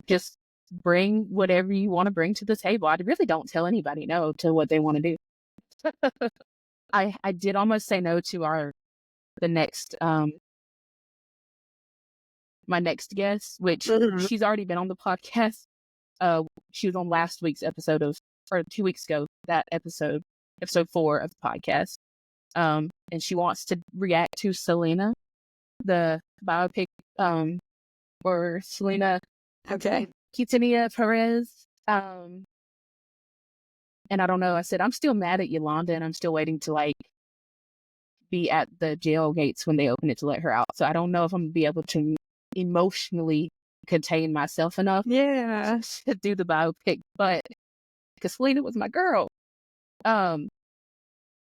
Speaker 1: Just bring whatever you want to bring to the table. I really don't tell anybody no to what they want to do. I did almost say no to the next my next guest, which
Speaker 2: Mhm.
Speaker 1: she's already been on the podcast. She was on last week's episode or 2 weeks ago, that episode 4 of the podcast. And she wants to react to Selena, the biopic, or Selena
Speaker 2: Okay.
Speaker 1: Quintanilla Perez. And I don't know. I said, I'm still mad at Yolanda and I'm still waiting to like be at the jail gates when they open it to let her out. So I don't know if I'm gonna be able to emotionally contain myself enough
Speaker 2: Yeah.
Speaker 1: to do the biopic, but because Selena was my girl. I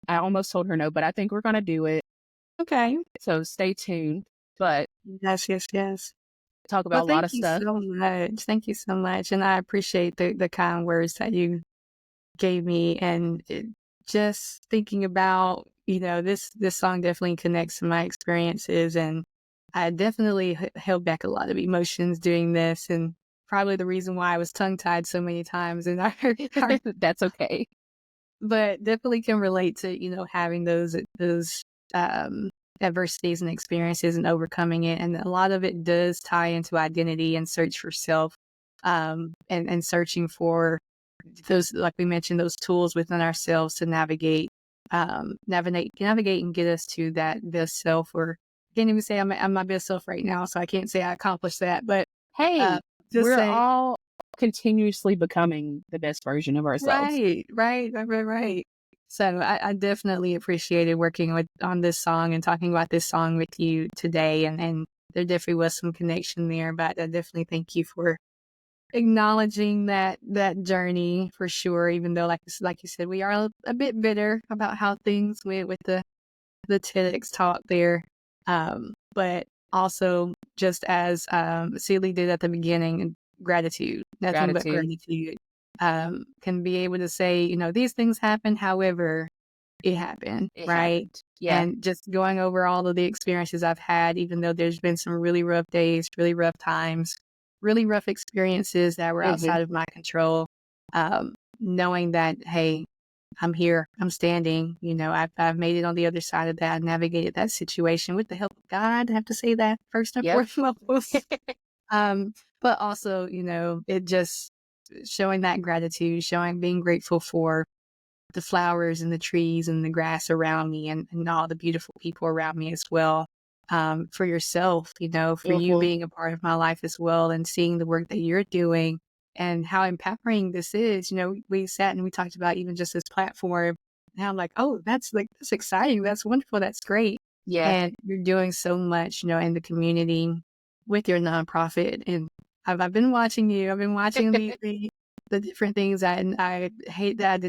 Speaker 1: almost told her no, but I think we're gonna do it.
Speaker 2: Okay.
Speaker 1: So stay tuned. But
Speaker 2: Yes, yes, yes.
Speaker 1: talk
Speaker 2: Well,
Speaker 1: about a lot
Speaker 2: thank
Speaker 1: of
Speaker 2: you
Speaker 1: stuff.
Speaker 2: so much. Thank you so much. And I appreciate the kind words that you gave me. And just thinking about, this song definitely connects to my experiences. And I definitely held back a lot of emotions doing this. And probably the reason why I was tongue tied so many times in our
Speaker 1: That's okay.
Speaker 2: but definitely can relate to, having those adversities and experiences and overcoming it. And a lot of it does tie into identity and search for self, and searching for those, like we mentioned, those tools within ourselves to navigate and get us to that best self. Or I can't even say I'm my best self right now, so I can't say I accomplished that. But
Speaker 1: Hey,
Speaker 2: just
Speaker 1: we're
Speaker 2: say,
Speaker 1: all continuously becoming the best version of ourselves.
Speaker 2: right. So I definitely appreciated working on this song and talking about this song with you today. And there definitely was some connection there, but I definitely thank you for acknowledging that journey for sure. Even though, like you said, we are a bit bitter about how things went with the TEDx talk there. But also, just as Celie did at the beginning, gratitude, nothing but
Speaker 1: Gratitude.
Speaker 2: gratitude. Can be able to say, these things happen, however, it happened,
Speaker 1: It
Speaker 2: right?
Speaker 1: happened. Yeah.
Speaker 2: And just going over all of the experiences I've had, even though there's been some really rough days, really rough times, really rough experiences that were
Speaker 1: Mm-hmm.
Speaker 2: outside of my control, knowing that, hey, I'm here, I'm standing, I've made it on the other side of that, navigated that situation with the help of God. I have to say that first and
Speaker 1: Yep.
Speaker 2: foremost. But also, it just showing that gratitude, being grateful for the flowers and the trees and the grass around me, and all the beautiful people around me as well. For yourself, for you
Speaker 1: Mm-hmm.
Speaker 2: being a part of my life as well, and seeing the work that you're doing and how empowering this is. We sat and we talked about even just this platform. Now I'm like, oh, that's exciting. That's wonderful. That's great.
Speaker 1: Yeah.
Speaker 2: And you're doing so much, in the community with your nonprofit. And I've been watching you. I've been watching the different things. And I hate that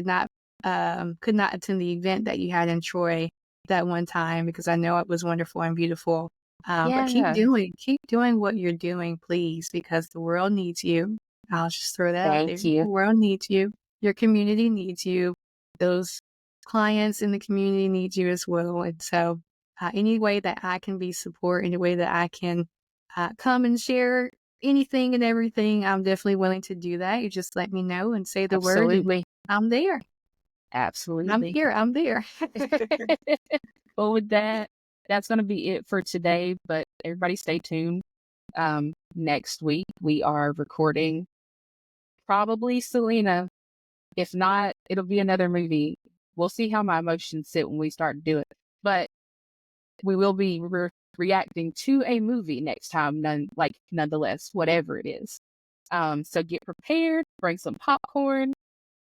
Speaker 2: I could not attend the event that you had in Troy that one time, because I know it was wonderful and beautiful. But
Speaker 1: Yeah.
Speaker 2: keep doing what you're doing, please, because the world needs you. I'll just throw that out there.
Speaker 1: Thank you.
Speaker 2: The world needs you. Your community needs you. Those clients in the community need you as well. And so, any way that I can be support, any way that I can come and share anything and everything, I'm definitely willing to do that. You just let me know and say the word, and
Speaker 1: Absolutely.
Speaker 2: I'm there. I'm
Speaker 1: Absolutely.
Speaker 2: here. I'm there.
Speaker 1: Well, with that, that's going to be it for today. But everybody stay tuned. Next week, we are recording probably Selena. If not, it'll be another movie. We'll see how my emotions sit when we start to do it. But we will be reacting to a movie next time, nonetheless, whatever it is. So get prepared, bring some popcorn.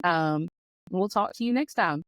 Speaker 1: We'll talk to you next time.